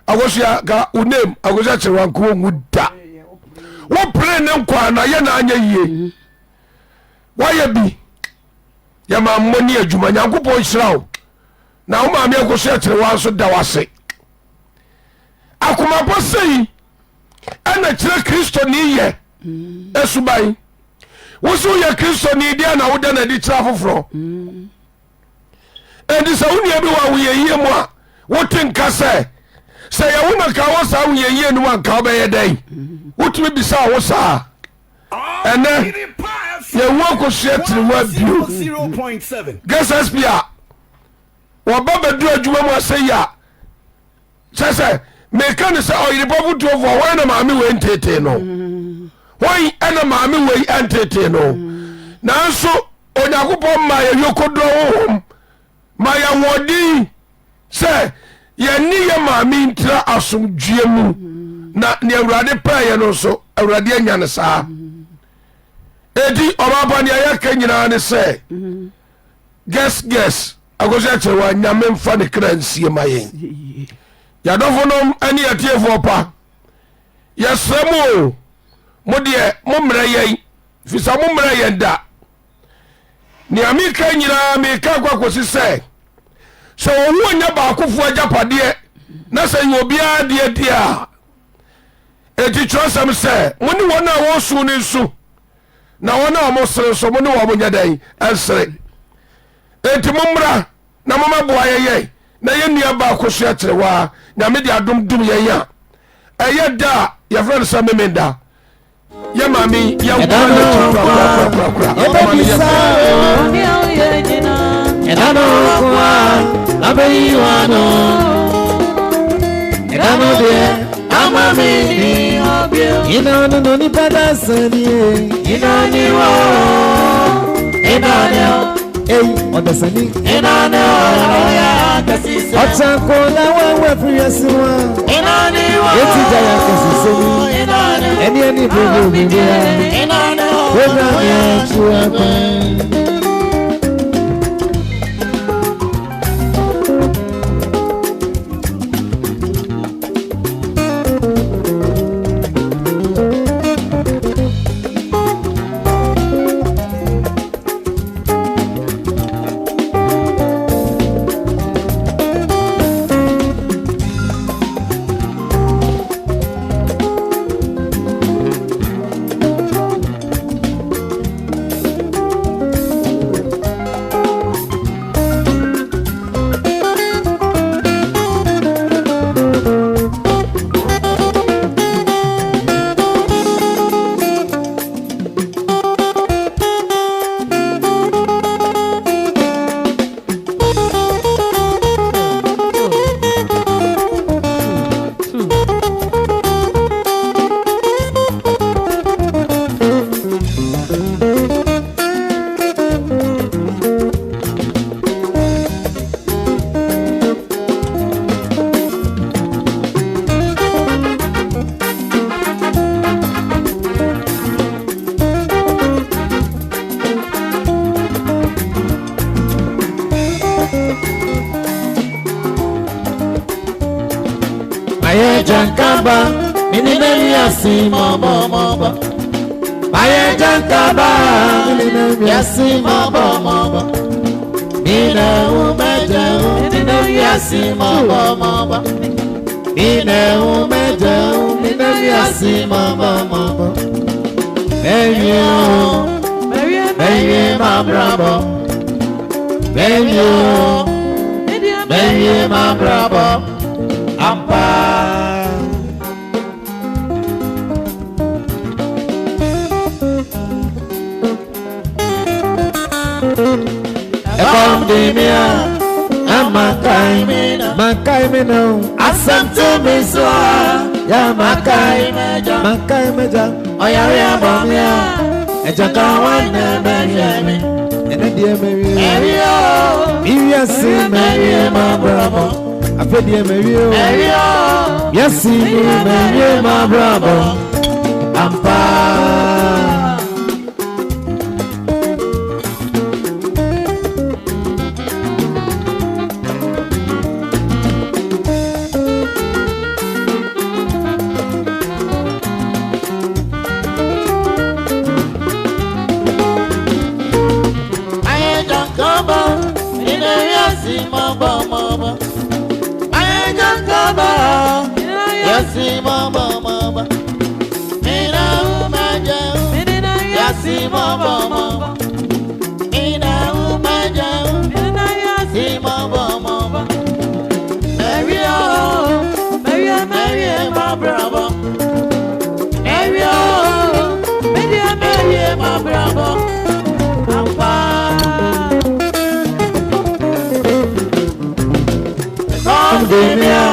Speaker 1: a akɔsua ka unem akɔsua kyerɛ wanko wɔngu da wopere ne nkwa na yɛ na anyɛ yie wayɛ bi yɛma mmɔni adwuma Nyankopɔn hyira wo na wo maame akɔsua kyerɛ wa nso da wase akomapɔ sei ɛna kyerɛ kristoni yɛ esuban wo so yɛ kristoni deɛ na woda na di kyerɛ foforɔ ɛnti sɛ wo nua bi wɔ woyɛ yie mu a wote nka sɛ yɛwo na ka wɔ saa woyɛ yie no mu anka wobɛyɛ dɛn wotumi bisa wo saa ɛnɛ yɛwu akɔsua kyerɛwa bio gesas bi a wɔba bɛduru adwuma mu asɛ yi a kyɛ sɛ meka ne sɛ Oyerepa Afutuofoɔ wɔn na maame wei ntetee no wɔn ɛna maame wei ntetee no nanso Onyankopɔn ma yɛhwɛ kodoro honhom ma yɛwɔden sɛ yɛni yɛ maame ntira asomdwie mu na ne Awurade pɛɛyɛ no nso Awurade anya ne saa edi ɔbaba ne ayɛka nyinaa ne sɛ guess akɔsɛ kyerɛ wa nyame mfa ne kra nsie ma yɛn yadɔfonom ani atiefoɔ pa yɛsrɛ mu mo deɛ mommrɛ yɛn fisa mommrɛ yɛn da nea meka nyinaa meka kwakosi sɛ owu nya baakofoɔ agyapadeɛ na sɛ nyɛ obiara deɛ deɛ a ɛti kyerɛsɛm sɛ mo ne wɔn a wɔsu ne nsu na wɔn a wɔn sere so mo ne wɔn nyɛ dɛn ɛnsere ɛti mommra na momaboa yɛyɛ na yɛn nua baako so akyerɛ wa nyame de adom dum yɛn a ɛyɛ da a yɛfrɛ no sɛ memenda yɛ maame yɛnkora ne kura
Speaker 12: Odasani Otako na wewe priyasiwa Yeti jaya kasisemi Eni bubu bubu Program ya chuapa Makai meja Oyerepa Ejaka wana Mary Ene die Mary Yes Mary ma bravo Afedie Mary Yes Mary ma bravo Ampa Mama, Mina Umaja, Yasi Mama, Mina Umaja, Yasi Mama, Mary, my brother, Mary, my brother, Come, Demia,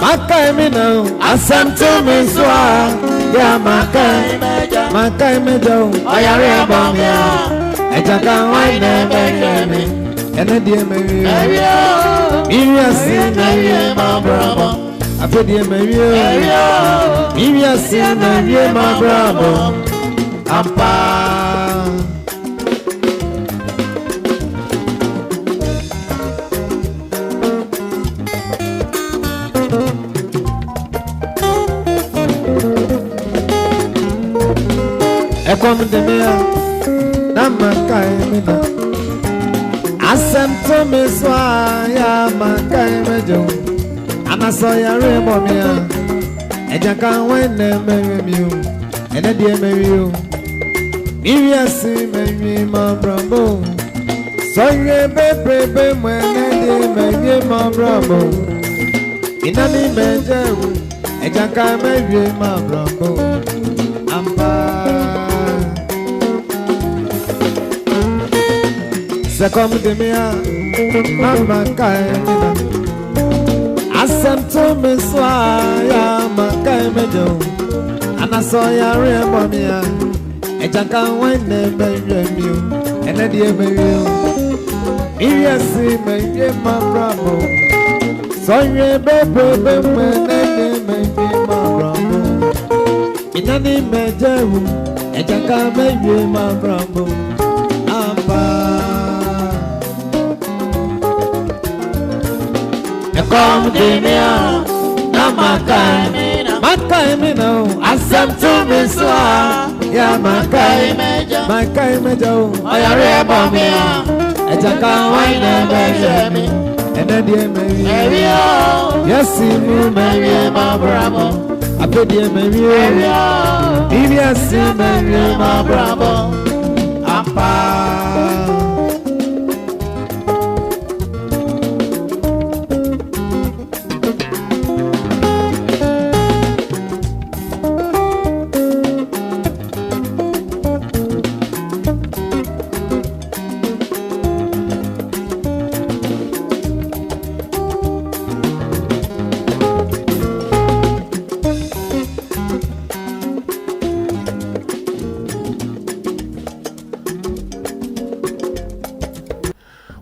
Speaker 12: Makai me now, asam to me swa, ya Makai me do, Oyerepa Ejaka wine me, and a dear Mary, Miriam, my brother, I put dear Mary, Miriam, my brother, Ampa. come to me, Namakai, Asem to me, Swaya, Makai, and I saw your rebel, and I can't wait to marry you, and I dare marry you. If you see me, my bravo, so you baby, when I dare marry my bravo. In any measure, and I can't marry my bravo. Se come to me, Mama Kaimina. Asem to me, Swaya, Makaimejo. And I saw your rainbow, and I can't wait to marry you, and I dare marry you. If you see me, my bravo. So you baby, when I dare marry my bravo. In any measure, and I can't marry my bravo. Come to me, Makai me no, Asem to me so, yeah, Makai Mejo, Oyerepa me, and I can't wait to me, and then dear Mary, yes, you marry my bravo, I put dear Mary, if you see Mary, my bravo, Appa.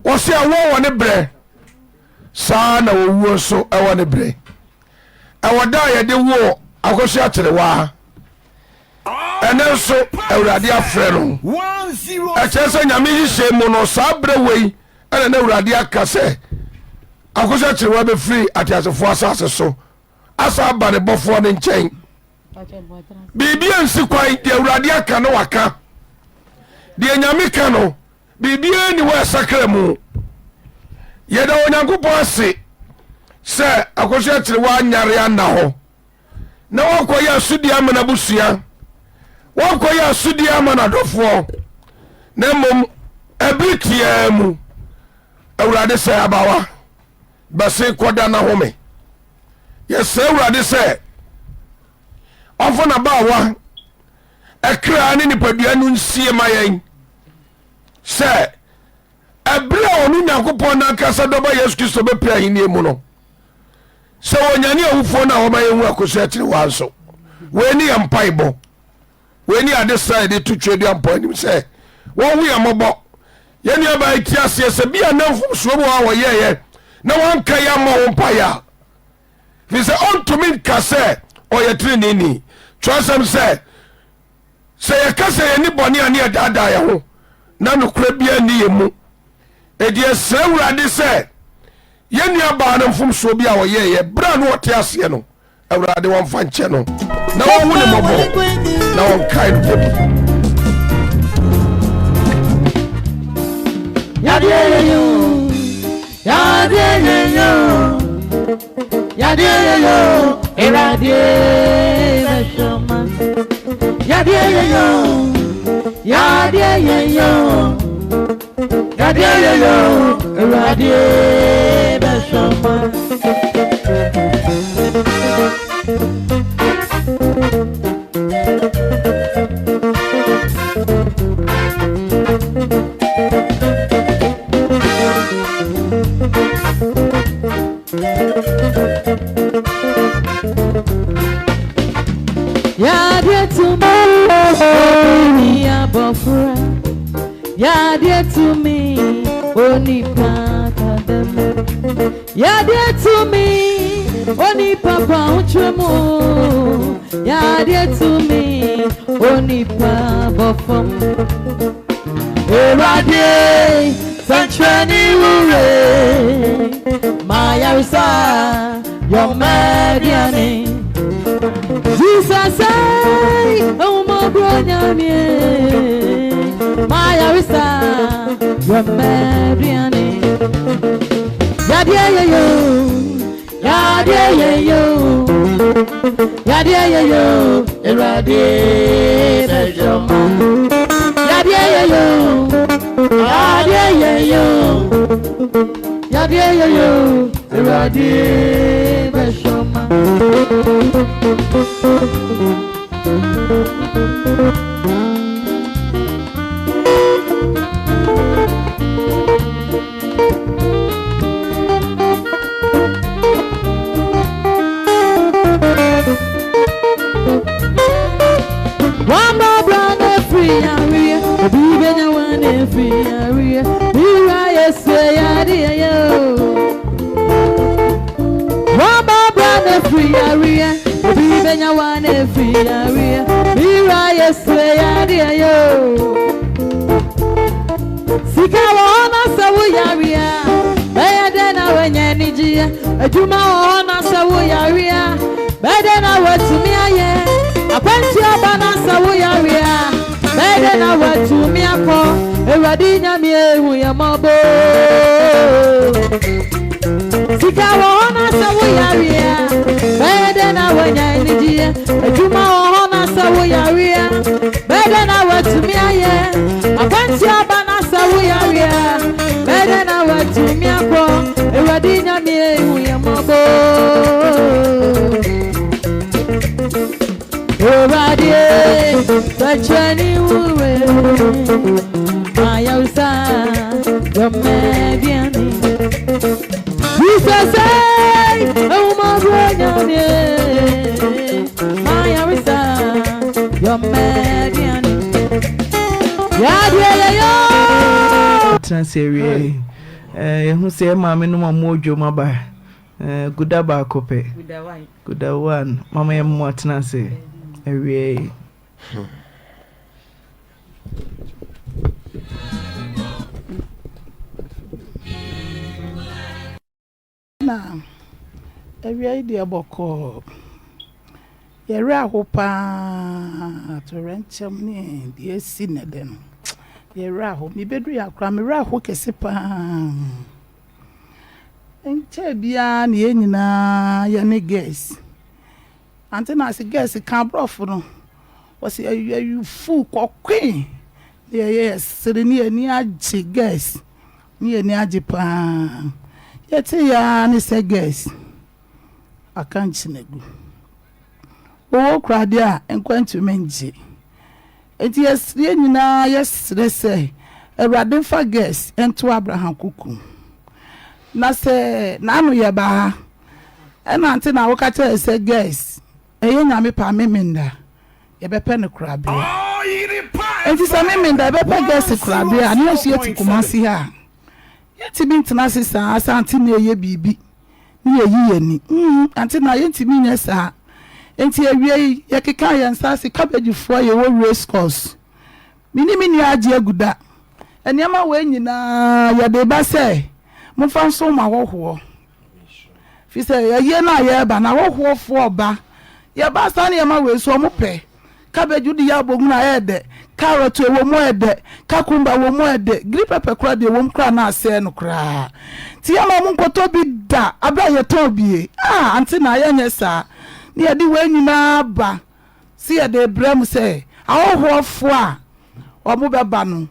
Speaker 1: Wose awo wone bre saa na owu so e wone bre e woda ye de wo akoso acherewa ene so awurade afre no e chese nyame yihye mu no saa bre wei ene na awurade akase akoso acherewa be free atiasefo asase so asa ba ne bofo ne nchen bibia nsi kwan de awurade aka no waka de nyame ka no bibia ni wa sakra mu yeda onyankopon ase se akoso acherewa anyare anda ho na wakoye asudi amana busua wakoye asudi amana dofo na mom ebitia mu awurade se abawa base koda na home yes awurade se ofo na bawa ekra ni nipadua nu nsie mayen se ebra onu nyankopon na kasa doba Yesu Kristo be pia hini mu no se wonyane awufo na homa yehu akoso acherewa nso weni empaibo weni ade side to twedi amponim se won wi amobo yeni aba itiase se bia namfo so bo wa yeye na wanka ya ma won paya fi se onto min kase oyetre nini twasam se yakase yeni boni ani dada ya ho na nokura bia ni yemu edie se awurade se yeni aba namfo so bia wo yeye bra no wote ase no awurade won fa nche no na won wuni mobo na won kai no
Speaker 12: Yadiyeyo, Eradiye Beshoma. Yadiyeyo, Eradiye Beshoma. Yadie to me, Abofra. Yadie to me, Oni Pakadem. Yadie to me, Oni Papa Uchemo. Yadie to me, Oni Pabofom. Eradiye, Sanchani Ure, Maya Risa, your Mediani. Jesus, oh my brother,
Speaker 2: your Mariani. Yadia yo, Yadia yo, Yadia yo, Eradi Bejoma. Yadia yo, Yadia yo, Yadia yo, Eradi Bejoma. Baby, no one every area. We are say, yo. Mama, brother, free area. Baby, no one every area. We are say, yo. Sika wana sawu area. Better than our energy. A juma wana sawu area. Better than our to me, yeah. A plenty of banana sawu area. Better now what to me up for Radina me who ya mabo Sika wana sawu area Better now when ya energy Juma wana sawu area Better now what to me aye Apanti abana sawu area Better now what to me up for Radina me who ya mabo Radie, Bachani Ure, Ayausa, the Mediani. Jesus, oh my brother, Ayausa, your Mediani. Yadia,
Speaker 3: Transeri, who say, Mamma, no more Mojo Maba, Goodaba Cope, good one, Mamma Martinase. Every
Speaker 22: na every idea boko yere ahopa to rencham ni de si na den yere aho mi bedu yakra mi re aho kese pa enche bia na enyina ya ne guess Auntei Naa guess can brofu no was you fool queen yes sereni ani agi guess ni ani agi pa yeti ya ni say guess akanchi negu o krade a enkwantu menji enti yes ye nyina yes say Ewurade fa guess ento Abraham kuku na say na anu ye ba na Auntei Naa wo ka tell say guess eye nyame pa memenda ye bepe ne krabe enti sa memenda bepe guess krabe ani o sie tikumasi ha yeti bi ntena sisa asanti na eye bibi ni eyi ni Auntei Naa yenti mi nyesa enti ewie ye keka ye nsase cabbage fo ye wo race course mini age aguda eniama we nyina ye de ba se mo fa nso ma woho fi se ye na ye ba na woho fo oba ye ba sa na ye ma we so mo pe cabbage di ya bogun na ede carrot wo mo ede kakumba wo mo ede green pepper kra de wo mo kra na ase no kra ti ya ma mo nkoto bi da abra ye ton bi Auntei Naa ye nyesa ni ye di we nyina ba si ye de brem se awoho fo a omo beba no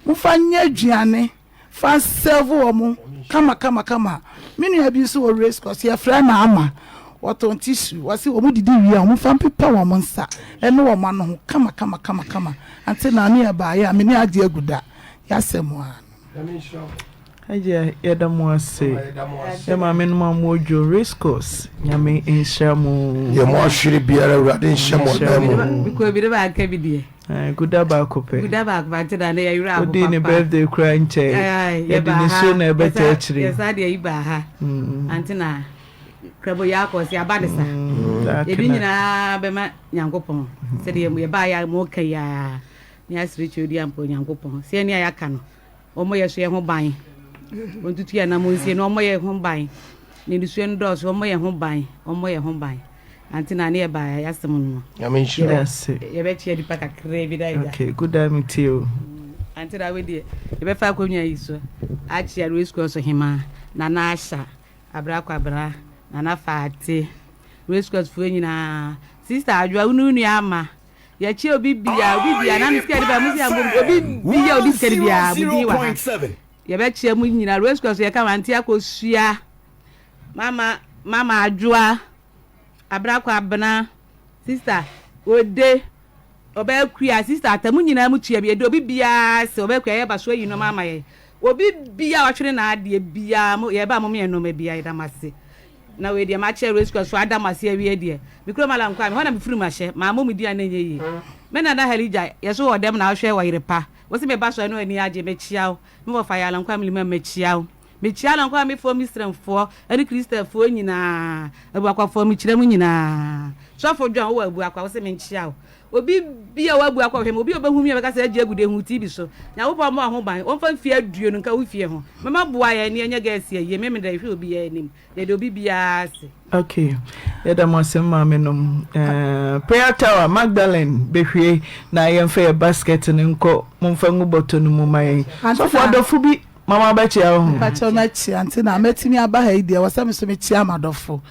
Speaker 22: mo fa nya aduane fa serve omo kama minu ya bi so o race course ye fra na ama waton tissue wasi omo didi wi a omo fa pepa wo mo nsa ene wo ma no kama Auntei Naa ne ba ya me ni age aguda ya semo a
Speaker 3: aje ye da mo ase ye ma me no ma mojo race course nyame inshamu
Speaker 1: ye mo ahwere biara Ewurade inshamu na mu
Speaker 23: biko bi de ba aka bi de
Speaker 3: Guda ba kope.
Speaker 23: Guda ba Auntei Naa ya yura
Speaker 3: abo papa. Odi ni birthday cry nche. Ya di ni so na ebeta achiri.
Speaker 23: Yes, ade yi ba ha. Auntei Naa krabo ya ko si abadesa. Ebi nyina be ma Nyankopon. Se de ye ba ya mo ka ya. Ni asiri chodi ampo Nyankopon. Se ni ya ka no. Omo ye so ye ho ban. Ontutu ya na mo nsie no omo ye ho ban. Ni dusu en do so omo ye ho ban. Omo ye ho ban. Auntei Naa ne ba ya asem no.
Speaker 1: Ya men sure.
Speaker 23: Ye be chia di pa kakre bi da ida.
Speaker 3: Okay, good day to you.
Speaker 23: until I wait. If I find you so, actually, I risk also him, Nana Asha, Abracabra, Nana Fati, risk us for you, sister. I draw Nuniama. Ya chio bibia and I'm scared about bibia this can be 1.7. Ya bet you in risk us, you come and tia Mama Adwa Abracabana, sister, would day. Obe kuya sister atamu nyina mu tua bi obi bia se obe kuya ba so yi no mama ye obi bia wa twere na ade bia ye ba mo me no ma bia ida mase na we de ma che rescue so ada mase awie de mikro mala nkwa me hona me firi ma hye ma mo mu dia na nye yi me na halija ye so odem na hwe Oyerepa wo se me ba so no ani age me chiaw me wo fa ya la nkwa me chiaw me chiaw nkwa me fo misremfo ani kristafo nyina abuakwafo me kirem nyina so fo dwan wo abuakwa wo se me chiaw obi bia wabu akwa hwem obi obehu mi abeka se age agude hu TV so nya wo pa mo ho ban won fa fie aduo no nka wo fie ho mama boa ye ne nya gas ye me da hwe obi ye nim de obi bia se
Speaker 3: okay yeda mo sem ma menom prayer tower Magdalene behwie na ye mfa basket ne nko mo mfa nguboto no mu mai so for adofo bi mama ba chia ho
Speaker 22: ba chia na chia ante na metimi aba ha ide wasam so me chia amadofo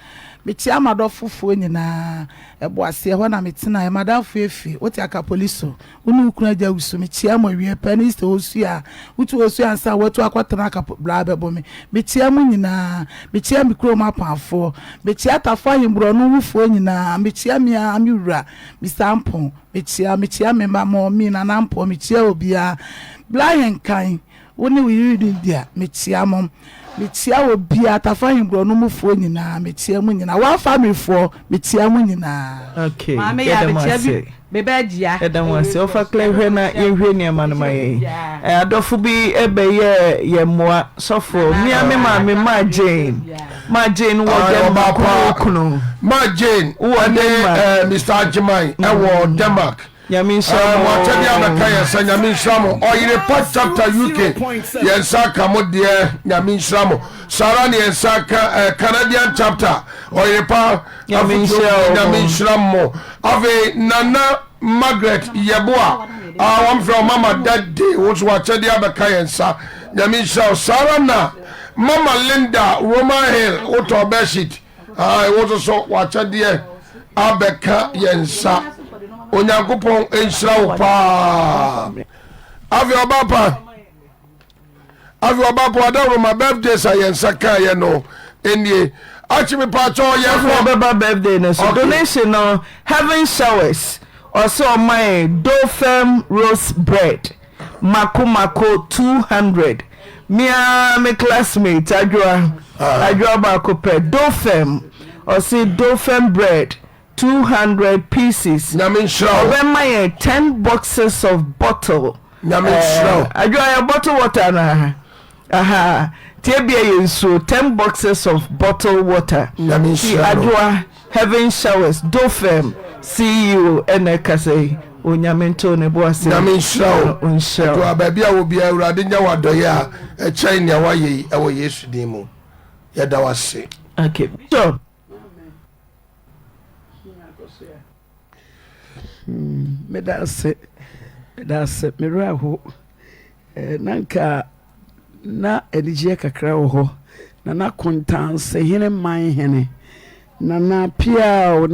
Speaker 22: mechi amadofo fo nyina eboase ho na metina e madafo efi oti aka police unu ukuna ja usu mechi amawie panist osu a utu osu ansa watu akwatana aka bla bebo me mechi amu nyina mechi amikro mapafo mechi atafo ahimbro no wufo nyina mechi amia amiwura misampo mechi amema mo mi na nampo mechi obia bla yenkan woni wi dia mechi amom metia obi atafa himbro no mufo nyina metia mu nyina wa family fo metia mu nyina
Speaker 3: okay
Speaker 23: mama ya metia bi bebejia
Speaker 3: edam wase ofa klehwe na yehwe ne ma no maye adofo bi ebeye ye moa sofo mi ame ma Jane wo dem ba kunu
Speaker 1: ma Jane wo ne Mr. Jimai ewo Denmark
Speaker 3: Yamin
Speaker 1: Watadi Abakaya San Yamin Shamo Oyerepa chapter UK Yensaka Modie Yamin Shamo Sarani Yensaka Canadian chapter Oyerepa Afutuo Yamin Shamo Ave Nana Margaret Yeboa I'm from Mama that day which Watadi Abakaya Yensa Yamin Shamo Sarana Mama Linda Roman Hill Oto Beshit I was so Watadi Abaka Yensa Onyankopon enhyira wo pa avi obapa adawo my birthday sayensa ye no enie achi me pa cho ye
Speaker 3: for baba birthday no so donation no heaven showers also my dofem roast bread mako 200 me classmate adwa ba ko pe dofem or say dofem bread 200 pieces. Nyaminshaw. 10 boxes of bottle.
Speaker 1: Nyaminshaw.
Speaker 3: Ajwa bottle water na. Aha. Tebia yenso 10 boxes of bottle water.
Speaker 1: Nyaminshaw.
Speaker 3: Ajwa heaven showers. Dofem. See you enekase. Onyamento ne boase.
Speaker 1: Nyaminshaw.
Speaker 3: Unshaw.
Speaker 1: To ababi a obi awurade nya wadoye a e chain ne waye ewo Yesu dimu. Yeda wase.
Speaker 3: Okay. So medase meraho nanka na elige kakra wo ho na kontanse hene man hene na piao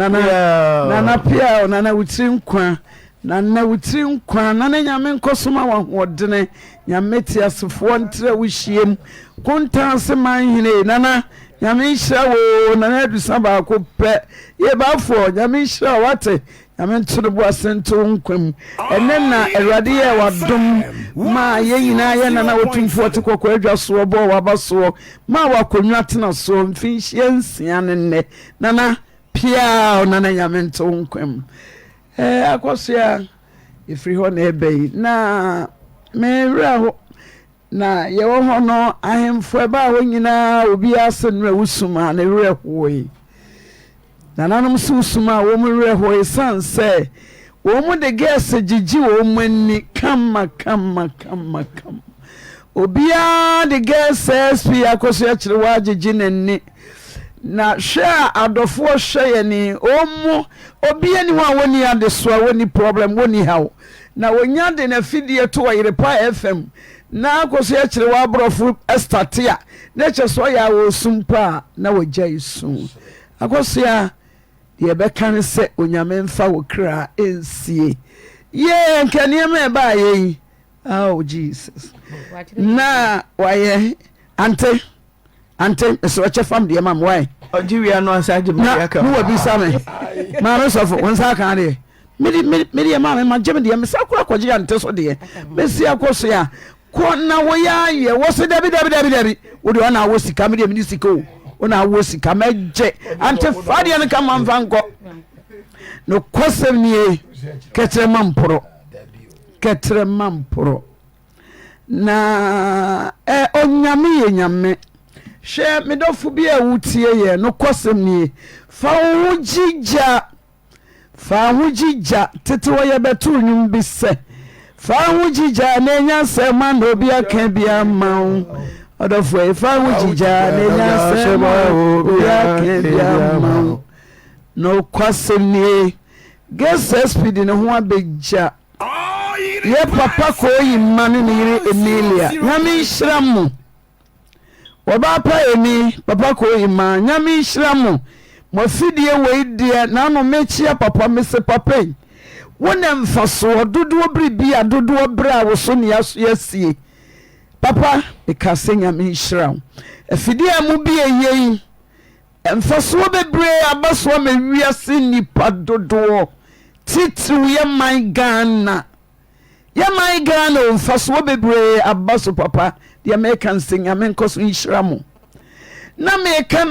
Speaker 3: na wutiri nkwa na wutiri nkwa na nyame nkosoma wa hodene nyame ti asefo ntre wo hiem kontanse man hene na nyame hira wo na adusa ba ko pe ye ba fo nyame hira wate nyame ntoro bo asento nkwam ene na awurade ye wadom ma ye nyina ye na wotumfo te kokko adwa so bo wabaso ma wakonwa tena so mfinhie nsia ne na pia na nyame nto nkwam akosia ifri ho na ebei na mewra ho na ye wo ho no ahemfo ba ho nyina obi asenra wusuma na werɛ hoyi na nanom susuma wo mu werɛ hoyi sanse wo mu de gese gigi wo mu ni kama obi a de gese spi akoso ya kire wa gigi nanni na hwe adofo hwe ye ni omu obi ani ho woni ade so woni problem woni hawo na wonya de na fidie to Oyerepa FM na akoso ya kire wa abrofo estate a na cheso ya wo sumpa na wogya isu akoso ya de be kan se onyame mfa wo kra ensie ye nkanie me ba ye oh Jesus na waye ante so che fam de mam why ojiwia no asaje me aka
Speaker 1: no wa bi same ma no so fo wonsa kan de medi ma ma jeme de me sakura kwaji ante so de me si akoso ya ko na wo ya ye wo se dabi wo de na wo sika me de me sika o ona wo sika meje ante fade ne ka man fanko no kosem nie ketre mamporo na onyame ye nyame hwe me dofo bi a wutie ye no kosem nie fa ho jija tete wo ye betu nyum bi se fa ho jija na nya se man do bi aka bi amawo odofo fa ho jija na nya se man do bi aka bi amawo no kosem nie guess speed ne ho abeja ye papa ko yimma ne yire Emilia nyame hiramu oba pa eni papa ko yimma nyame hiramu mo fidie weidie na no mechia papa mese papa wona mfaso dodo bibia dodo bra wo so ne yasie papa ikase nyame hiramu afidie mu bi eyi mfaso bebre abaso me wiase nipa dodo titru ye my Ghana mfaso bebre abaso papa the American sing amen koso nhiramu na meka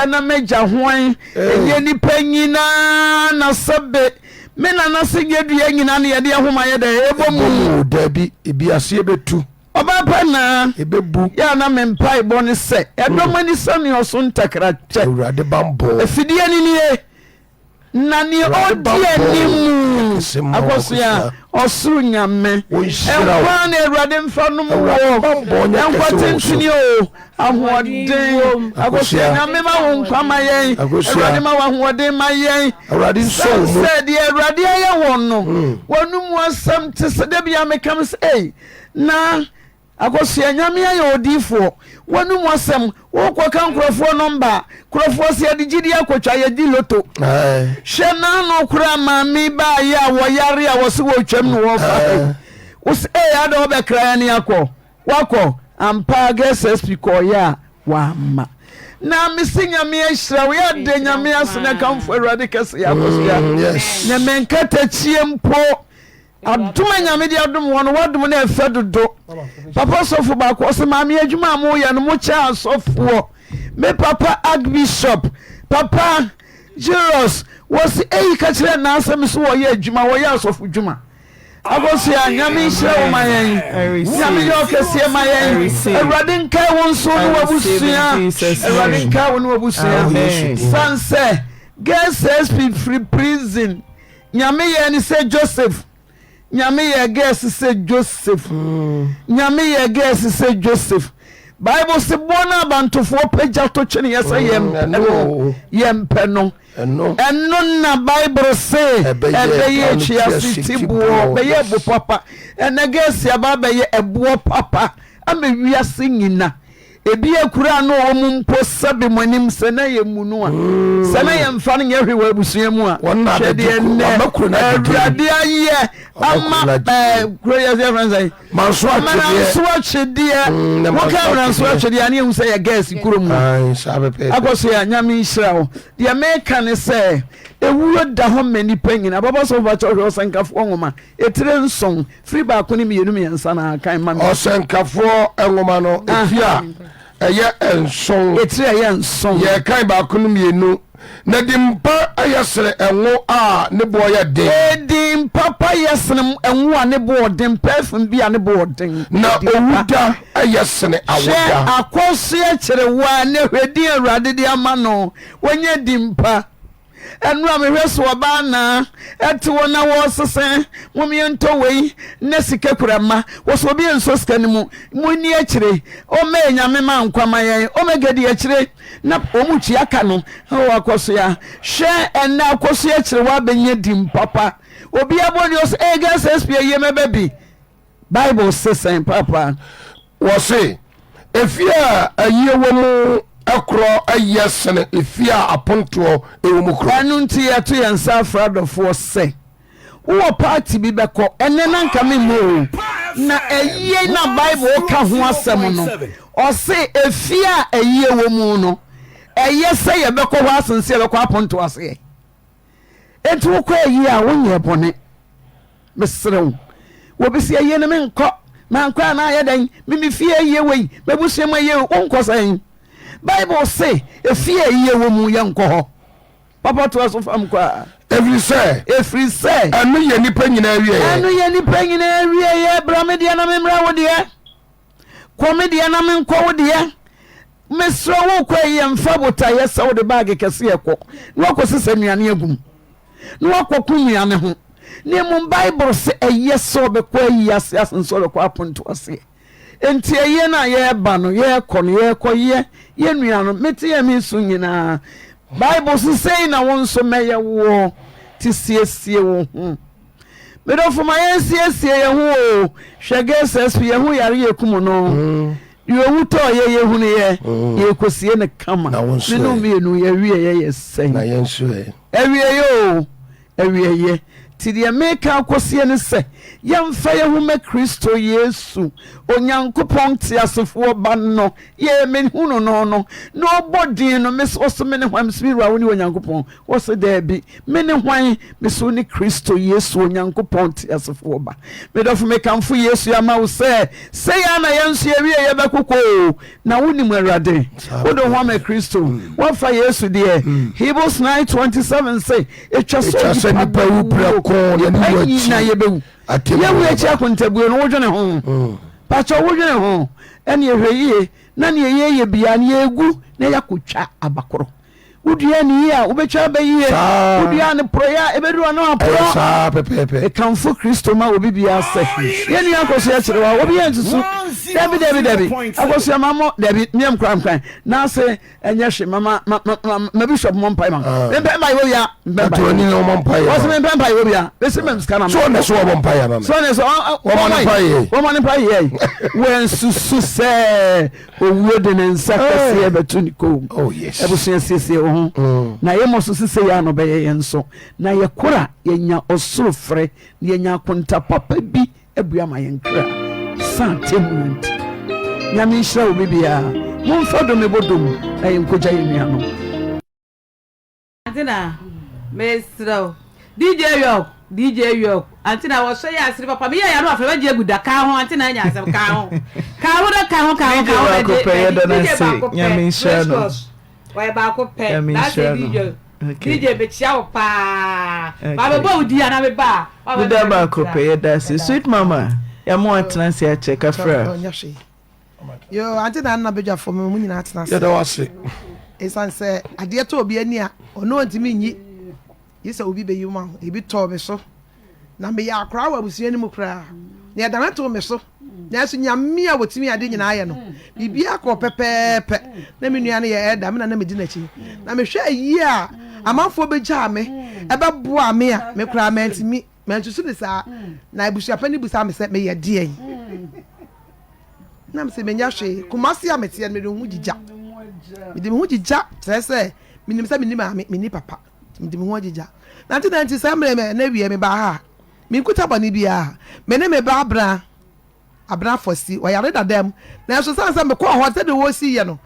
Speaker 1: na meja hoan enye nipa nyina na sabe me na na segedua nyina na ye de ahoma ye de ebomu dabi ebiase betu
Speaker 3: oba pa na
Speaker 1: ebebu
Speaker 3: ya na me mpa ibo ne se edomani sani oso ntakra che
Speaker 1: awurade bambo
Speaker 3: efidie ni nie na ni odie ni mu akosia osuru nyame enkwa na awurade mfa no wo enkwatentini o ahoden akosia nyame ma wo nkwa mayen awurade ma wo ahoden mayen
Speaker 1: awurade so mo
Speaker 3: said the awurade aye won no wonu mu asam te se da bia mekam se na akosia nyame aye odifo wonu mu asam wo kwaka nkrofo number krofo se de gidi akotwa ye di loto hwe na no kura mami ba ya wo yare a wo se wo twam no wo fa wo se ada wo be kra ne wakọ ampa guess speaker ya wa ma na misinya me ahira wo ya de nyame asene kamfo awurade kese ya kosia na menkata chie mpo aduma nyame di adum wono wadum na efe dodo papa sofo ba ko se mami adwuma mo ya no mo cha sofo me papa archbishop papa Jesus was ka kire na asem so wo ya adwuma wo ya sofo dwuma agosia nyame hire wo mayen nyame yo kese mayen awurade nkai won so no wabusia awurade nkai won wabusia sanse guess free prison nyame ye ni say Joseph nyame ye guess say Joseph nyame ye guess say Joseph Bible say bona bantofo peja to chene yesa yempe no eno na Bible say ebeye chiasitibuo beye bu papa enegesi ababeye ebuo papa ame wiase nyina ebi akura no omumpo sabe monim sena yemunu a sena yemfa no yehwe wa abusua mu a hwede ne awurade aye ama kuro yesi fransa
Speaker 1: manso
Speaker 3: achede manso achede ani hu say ya gas kuro mu akoso ya nyame nhira ho de America ne say ewuro da ho mani panyina baba so ba cho osankafo nwoma etire nson free ba ko ni mienu miensa na kan ma
Speaker 1: osankafo nwoma no efia eye enson
Speaker 3: etire eye enson
Speaker 1: ye kan ba ko ni mienu na dimpa ayesere enwo a ne bo ya den
Speaker 3: dimpa pa yesere enwo a ne bo den perfum bia ne bo den
Speaker 1: na owuda ayesere awoda
Speaker 3: akoso ya kire wa ne hwedi awurade de ama no wonye dimpa enra me hweso oba na ete wona wo sese momi ento wei na sika kurama wo so bi enso sika ni mu ni akire o me nyame ma nkwama yen o me gedi akire na omuchi aka no o akoso ya hwe enna akoso akire wa benye dim papa obi aboni os egas spia ye me baby Bible says papa
Speaker 1: wo say efia aye wo mu akro ayesene efia aponto ewumukro
Speaker 3: anu nti ya to yansa afradofo se wo party bi beko ene na nka me mo na aye na Bible ka ho asem no o se efia aye wo mu no eye se ye beko ho asense ye beko aponto ase enti wo kwa aye a wonye bone mesrew wo bi se aye ne me nko man kwa na aye dan me fie aye wei mebusuam aye wonko san Bible say efie aye wo mu ye nko ho papa to aso fam kwa
Speaker 1: every say anu ye nipa nyina awie
Speaker 3: ye bra me dia na me mra wo dia ko me dia na me nko wo dia mesro wo kwa ye mfa bota ye sa wo de bag kese ye ko no akosesa nuane agum no akoku nuane ho ne mu Bible say eye so be kwa yi asenso be kwa aponto ase enti eye na ye ba no ye kono ye koye ye nuano meti ye mi so nyina Bible say na won so meye wo ti siesie wo hu me do fuma ye siesie ye hu hwege sesp ye hu yare ye kum no ye hu to ye hu ne ye kosie ne kama me no me no ye wie ye sen
Speaker 1: na ye nso e
Speaker 3: ewie yo ewie ye ti de make akosie ne se yemfa ye hu me Kristo Yesu onyankopon ti asefo ba no ye me hu no body no me so me ne hwan spirit wa woni onyankopon wo se da bi me ne hwan me so ni Kristo Yesu onyankopon ti asefo ba me do fu me kamfo Yesu ya ma wo se ya na yensu ye wie ye bekoko na woni mu awurade wo do hwan me Kristo wo fa Yesu de Hebrews 9:27 say etwa so ni pa wu prako na ye bewu ye wu echi akontabuo no wodwene ho pacho wodwene ho ene ehweye na ne ye bia ne egu na yakotwa abakoro wodua ne ya wobetwa ba yiye wodua ne proya ebedu no apro
Speaker 1: sa pepepe
Speaker 3: e kamfo Kristo ma obi bia se ye ne akoso ya kire wa obi entusu David akoso ya mamo David miem kran na se enye hwe mama bishop mompai ma mbempa yo ya mbempa
Speaker 1: to ni no mompai
Speaker 3: o se mbempa yo bia be se mem skana
Speaker 1: so ne so mompai ya mama
Speaker 3: so ne so wo mompai ye wen susu se owo de ne nsa kase e betuniko
Speaker 1: oh yes
Speaker 3: ebusu siesie na ye mo so sise ya no be ye nso na ye kora ye nya osoro frɛ ye nya konta papa bi abua ma ye nkra santemunt nyame hira obi bia mo mfodo me bodom ayi nkogya ye nua no
Speaker 23: antina mesro DJ York antina wo so ya asiri papa me ya no afra baje guda ka ho antina nya asem ka ho
Speaker 3: nyame hira no
Speaker 23: why back up pen that's a DJ be chiao pa baba bo udi ana me ba
Speaker 3: guda ba ko pe that's sweet mama ya mo atena se a check afra
Speaker 22: yo antina na beja for me mu nyina atena se
Speaker 1: ya da wase
Speaker 22: esan se ade to obi ani a ono ntimi nyi yesa obi be yuma ebi to be so na me ya akra wa busu ani mu kra na ya da to me so na so nyame a wotimi ade nyina aye no bibia ko pepepe na me nua na ye eda me na me di na chi na me hwe ayi a amanfo beja me ebe boa me a me kra me ntimi me ntusu de sa na ebusu pani busa me se me ye de yi na me se me nya hwe kumasi a mete me de hu gija me de hu gija trese minim se minim a me ni papa me de hu gija na 1990 me na wie me ba ha me nkuta bani bia me ne me ba abra fosi wa yare dadam na so sansa me ko ho te de wo si ye no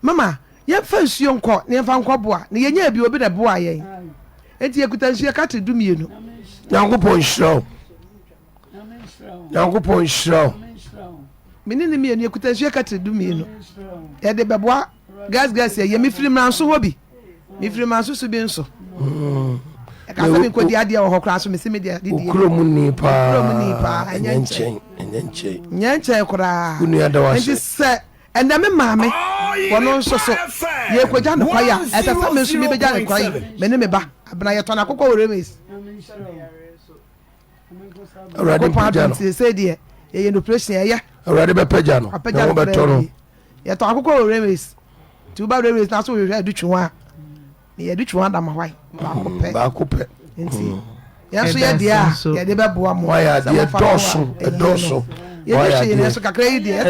Speaker 22: mama ye fa nsuo nko ne fa nko boa ne ye nya bi obi de boa ye enti ekuta nsuo ka te dumienu
Speaker 1: yankopon shraw
Speaker 22: menini mienu ekuta nsuo ka te dumienu ye de beboa gas ye me firi manso hobi me firi manso so bi nso ka sabi ko dia dia wo kra so me se me dia dia
Speaker 1: ukromuni pa nyenche
Speaker 22: kra
Speaker 1: kunu ada wase
Speaker 22: enti se enda me wono nso so ye kwaja no kwaya esa sa me so me beja no kwaya me ne me ba abena ye tona akokɔ remes
Speaker 1: already pejano
Speaker 22: say there ye no pressure ye
Speaker 1: already be pejano na wo betono
Speaker 22: ye to akokɔ remes tu ba remes na so we hwe adutwa ye adutwa da mahwai ba ko pe enti ye so ye dia ye de be boa mo
Speaker 1: ya de doso
Speaker 22: ye de ye so kakra yi de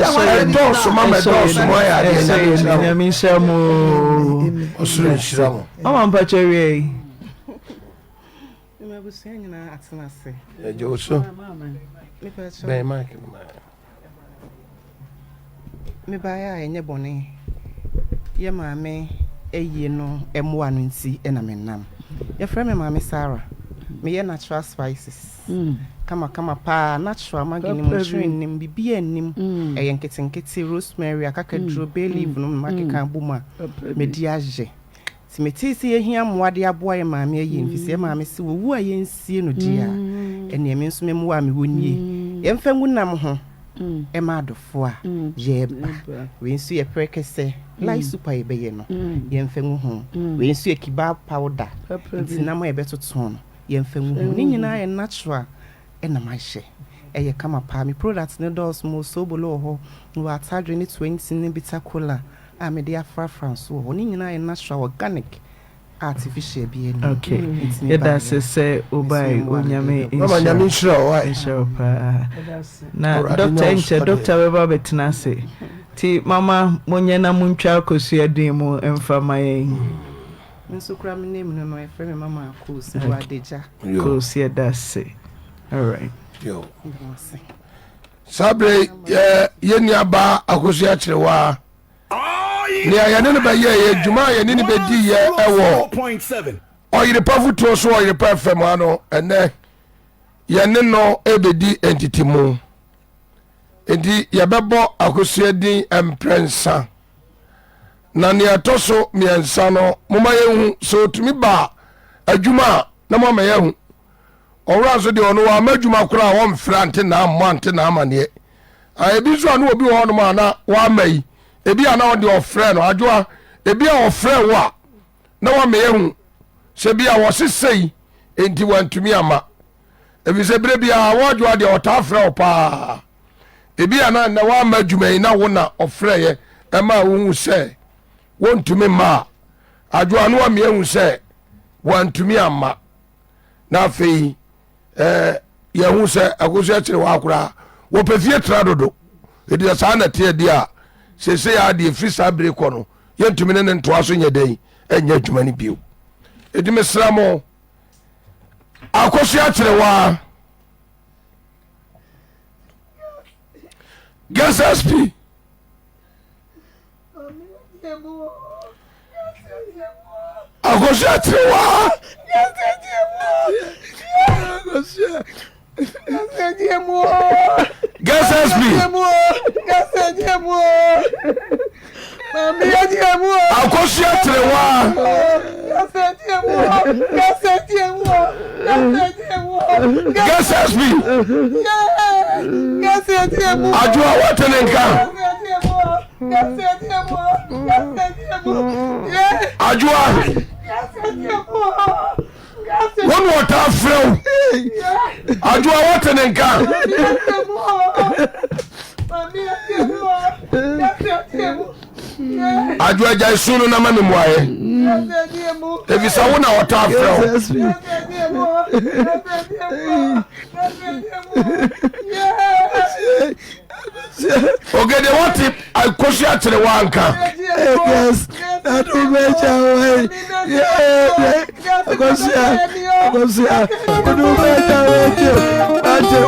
Speaker 1: doso mama doso mo ya de
Speaker 3: na mi shamo
Speaker 1: osuru shiramo
Speaker 3: mama mpachewe
Speaker 23: mebusia nyina atenase
Speaker 1: Joso be mark
Speaker 23: me baya enye bone ye maame eyi no emwa no nti na menam ye frɛ me maame Sarah me ye natural spices kama pa natural magini mo training bibia anim eye nketenkete rosemary akakadro bay leaf no makeka buma me di age ti metisi ye hia moade aboa ye maame ayi mfisi ye maame se wo a ye nsie no dia ene me nso me mo a me wonie ye mfa ngunam ho e ma adofo a ye ba we nso ye prekese lai super ye beye no ye mfa ngu ho we nso ye kiba powder ti na mo ye betoto no ye mfa ngu ho ni nyina ye natural ena ma hye eye kama pa mi products ne dos mo so bolo ho no atadre ni 20 ni bitter cola a me dia fra France ho ni nyina ye natural organic artificial be any
Speaker 3: okay that's say obai onyame
Speaker 1: mama nyame nshira wa
Speaker 3: pa na doctor weba betina say ti mama monye na muntwa kosu adin mu emfa maye
Speaker 23: nso kra me name no e frɛ me mama Kosi Wadeja
Speaker 3: Kosi that's all right
Speaker 1: yo sabre ye niaba akosu a kirewa ni ayane ne baye ye djuma ye ni be di ye ewo 0.7 Oyerepa Afutuo so Oyerepa FM ano ene ye ne no ebedi entity mu edi ye bebo akosu edin emprensa na ne atoso miensa no moma ye hu so tumi ba adwuma na mama ye hu owura so de ono wa madwuma kora wo mfra ante na ammo ante na amane ebi so anu obi wo no ma na wa mai ebi ana wo de ofre no adwoa ebi a ofre wo a na wa mehu se bia wo sesei enti wantumi ama ebi se bre bia wo adwoa de otafre opa ebi ana na wa madwuma na wo na ofre ye ema wo hu se wontumi ma adwoa no wa mehu se wantumi ama na afei ye hu se akosu akire wa akura wo pefie tradodo edi sa na tie dia sese ya de free sabre ko no yentumi ne ntoa so nya den enya adwuma ni bio edi mesra mo akosu akire wa GSSP akosu akire wa GSSP akosu akire wa GSSP ajua watenenka ajua one water flow ajua watenenka ajua jaisunu na mami mwae evisa wona water flow ogede wati akosu atere wanka
Speaker 3: yes that will make away yeah akosu do better with you ate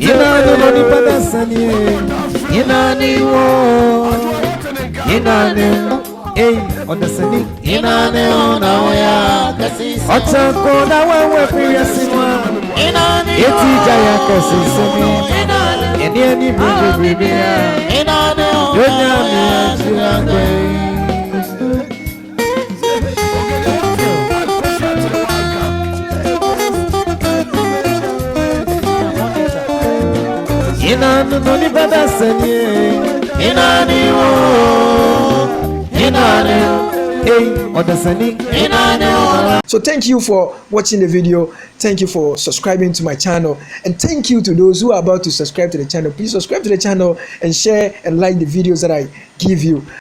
Speaker 12: ina no ni padasani ina ni wo ina ni odasani ina ni ona oya kasi otanko na wewe priyasinwa ina ni eti jaya kasi semi eni bibi ina ni donya mi ajirangwe ina no ni badasani ina ni wo ina ni
Speaker 6: So thank you for watching the video. Thank you for subscribing to my channel, and thank you to those who are about to subscribe to the channel. Please subscribe to the channel and share and like the videos that I give you.